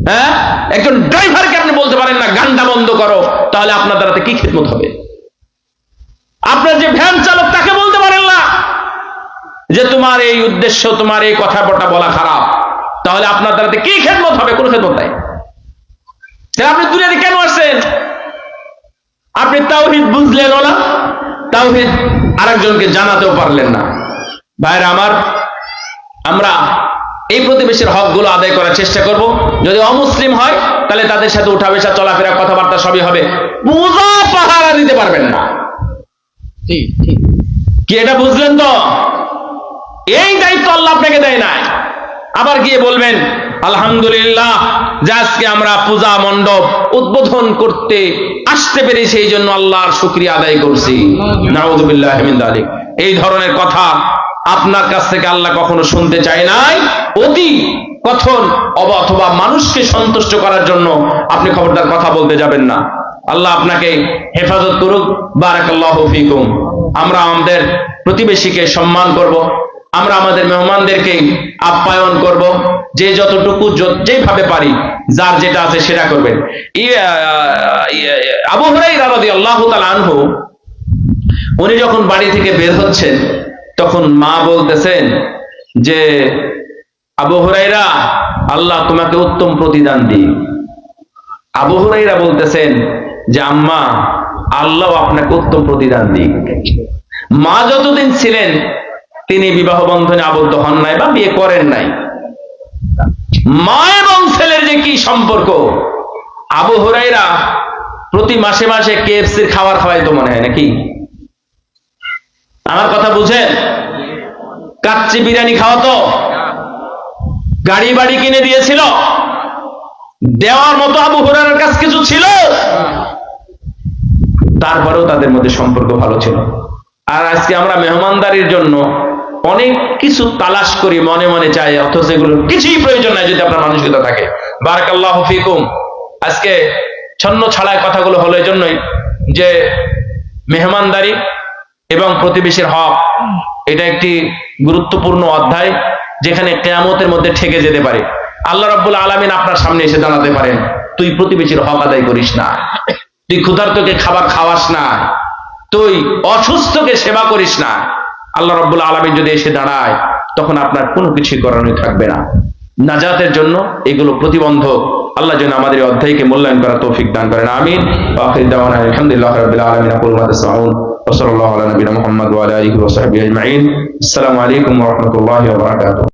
হ্যাঁ, একজন ড্রাইভারকে আপনি বলতে পারেন না গানটা বন্ধ করো, তাহলে আপনার দ্বারাতে কি খিদমত হবে? আপনার যে ভ্যান চালক তাকে বলতে পারেন না যে তোমার এই উদ্দেশ্য, তোমার এই কথাটা বলা খারাপ, তাহলে আপনার দ্বারাতে কি খিদমত হবে? কোনো খিদমত নাই। তাহলে আপনি দুনিয়াতে কেন আসছেন? আপনি তাওহীদ বুঝলেন না, তাওহীদ আরেকজনকে জানাতেও পারলেন না। ভাইরা আমার, আমরা এই প্রতিবেশীর হকগুলো আদায় করার চেষ্টা করব। যদি অমুসলিম হয় তাহলে তাদের সাথে উঠা বসা, চলাফেরা, কথাবার্তা সবই হবে। পূজা পাহারা দিতে পারবেন না। কি এটা বুঝলেন তো? এই দায়িত্ব আল্লাহ আপনাকে দেয় নাই। আবার গিয়ে বলবেন আলহামদুলিল্লাহ যে আজকে আমরা পূজা মণ্ডপ উদ্বোধন করতে আসতে পেরেছি, এই জন্য আল্লাহর শুকরিয়া আদায় করছি। নাউযুবিল্লাহি মিন যালিক। এই ধরনের কথা আপনার কাছ থেকে আল্লাহ কখনো শুনতে চায় নাই। অতি কথন অথবা মানুষকে সন্তুষ্ট করার জন্য আপনি খবরদার কথা বলতে যাবেন না। আল্লাহ আপনাকে হেফাজত করুক। বারাকাল্লাহু ফিকুম। আমরা আমাদের প্রতিবেশীকে সম্মান করব, আমরা আমাদের মেহমানদেরকে আপ্যায়ন করব, যে যতটুকু যেভাবে পারি, যার যেটা আছে সেটা করবেন। আবু হুরায়রা রাদিয়াল্লাহু তাআলা আনহু, উনি যখন বাড়ি থেকে বের হচ্ছেন, তখন মা বলতেছেন যে আবু হুরায়রা, আল্লাহ তোমাকে উত্তম প্রতিদান দিক। আবু হুরায়রা বলতেছেন যে আম্মা, আল্লাহ আপনাকে উত্তম প্রতিদান দিক। মা যতদিন ছিলেন তিনি বিবাহ বন্ধনে আবদ্ধ হন নাই বা বিয়ে করেন নাই। মা এবং ছেলের যে কি সম্পর্ক! আবু হুরায়রা প্রতি মাসে মাসে কেএফসির খাবার খাওয়াইতো মনে হয় নাকি? আমার কথা বুঝেন? কাচ্চি বিরিয়ানি খাওয়াতো, গাড়ি বাড়ি কিনে দিয়েছিল, দেওয়ার মতো আবু হুরায়রার কাছে কিছু ছিল। তারপরেও তাদের মধ্যে সম্পর্ক ভালো ছিল। আর আজকে আমরা মেহমানদারির জন্য অনেক কিছু তালাশ করি, মনে মনে চাই, অথচ এগুলোর কিছুই প্রয়োজন নাই যদি আপনার মানসিকতা থাকে। বারাকাল্লাহু ফিকুম। আজকে ছন্ন ছাড়ায় কথাগুলো হলো এই জন্যই যে মেহমানদারি এবং প্রতিবেশীর হক, এটা একটি গুরুত্বপূর্ণ অধ্যায়, যেখানে কিয়ামতের মধ্যে ঠেকে যেতে পারে। আল্লাহ রাব্বুল আলামিন আপনার সামনে এসে জানাতে পারেন, তুই প্রতিবেশীর হক আদায় করিস না, তুই ক্ষুধার্তকে খাবার খাওয়াস না, তুই অসুস্থকে সেবা করিস না। আল্লাহ রাব্বুল আলামিন যদি এসে দাঁড়ায়, তখন আপনার কোনো কিছুই করানোই থাকবে না। নাজাতের জন্য এগুলো প্রতিবন্ধক। আল্লাহ যেন আমাদের এই অধ্যায়কে মূল্যায়ন করার তৌফিক দান করেন। আমিন। ওয়া আখিরু দাওয়ানা আলহামদুলিল্লাহি রাব্বিল আলামিন। আকুলু মা তাসমাউন ওয়া সাল্লাল্লাহু আলা নবিয়িনা মুহাম্মদ ওয়া আলা আলিহি ওয়া সাহবিহি আজমাইন। আসসালামু আলাইকুম ওয়া রাহমাতুল্লাহি ওয়া বারাকাতুহু।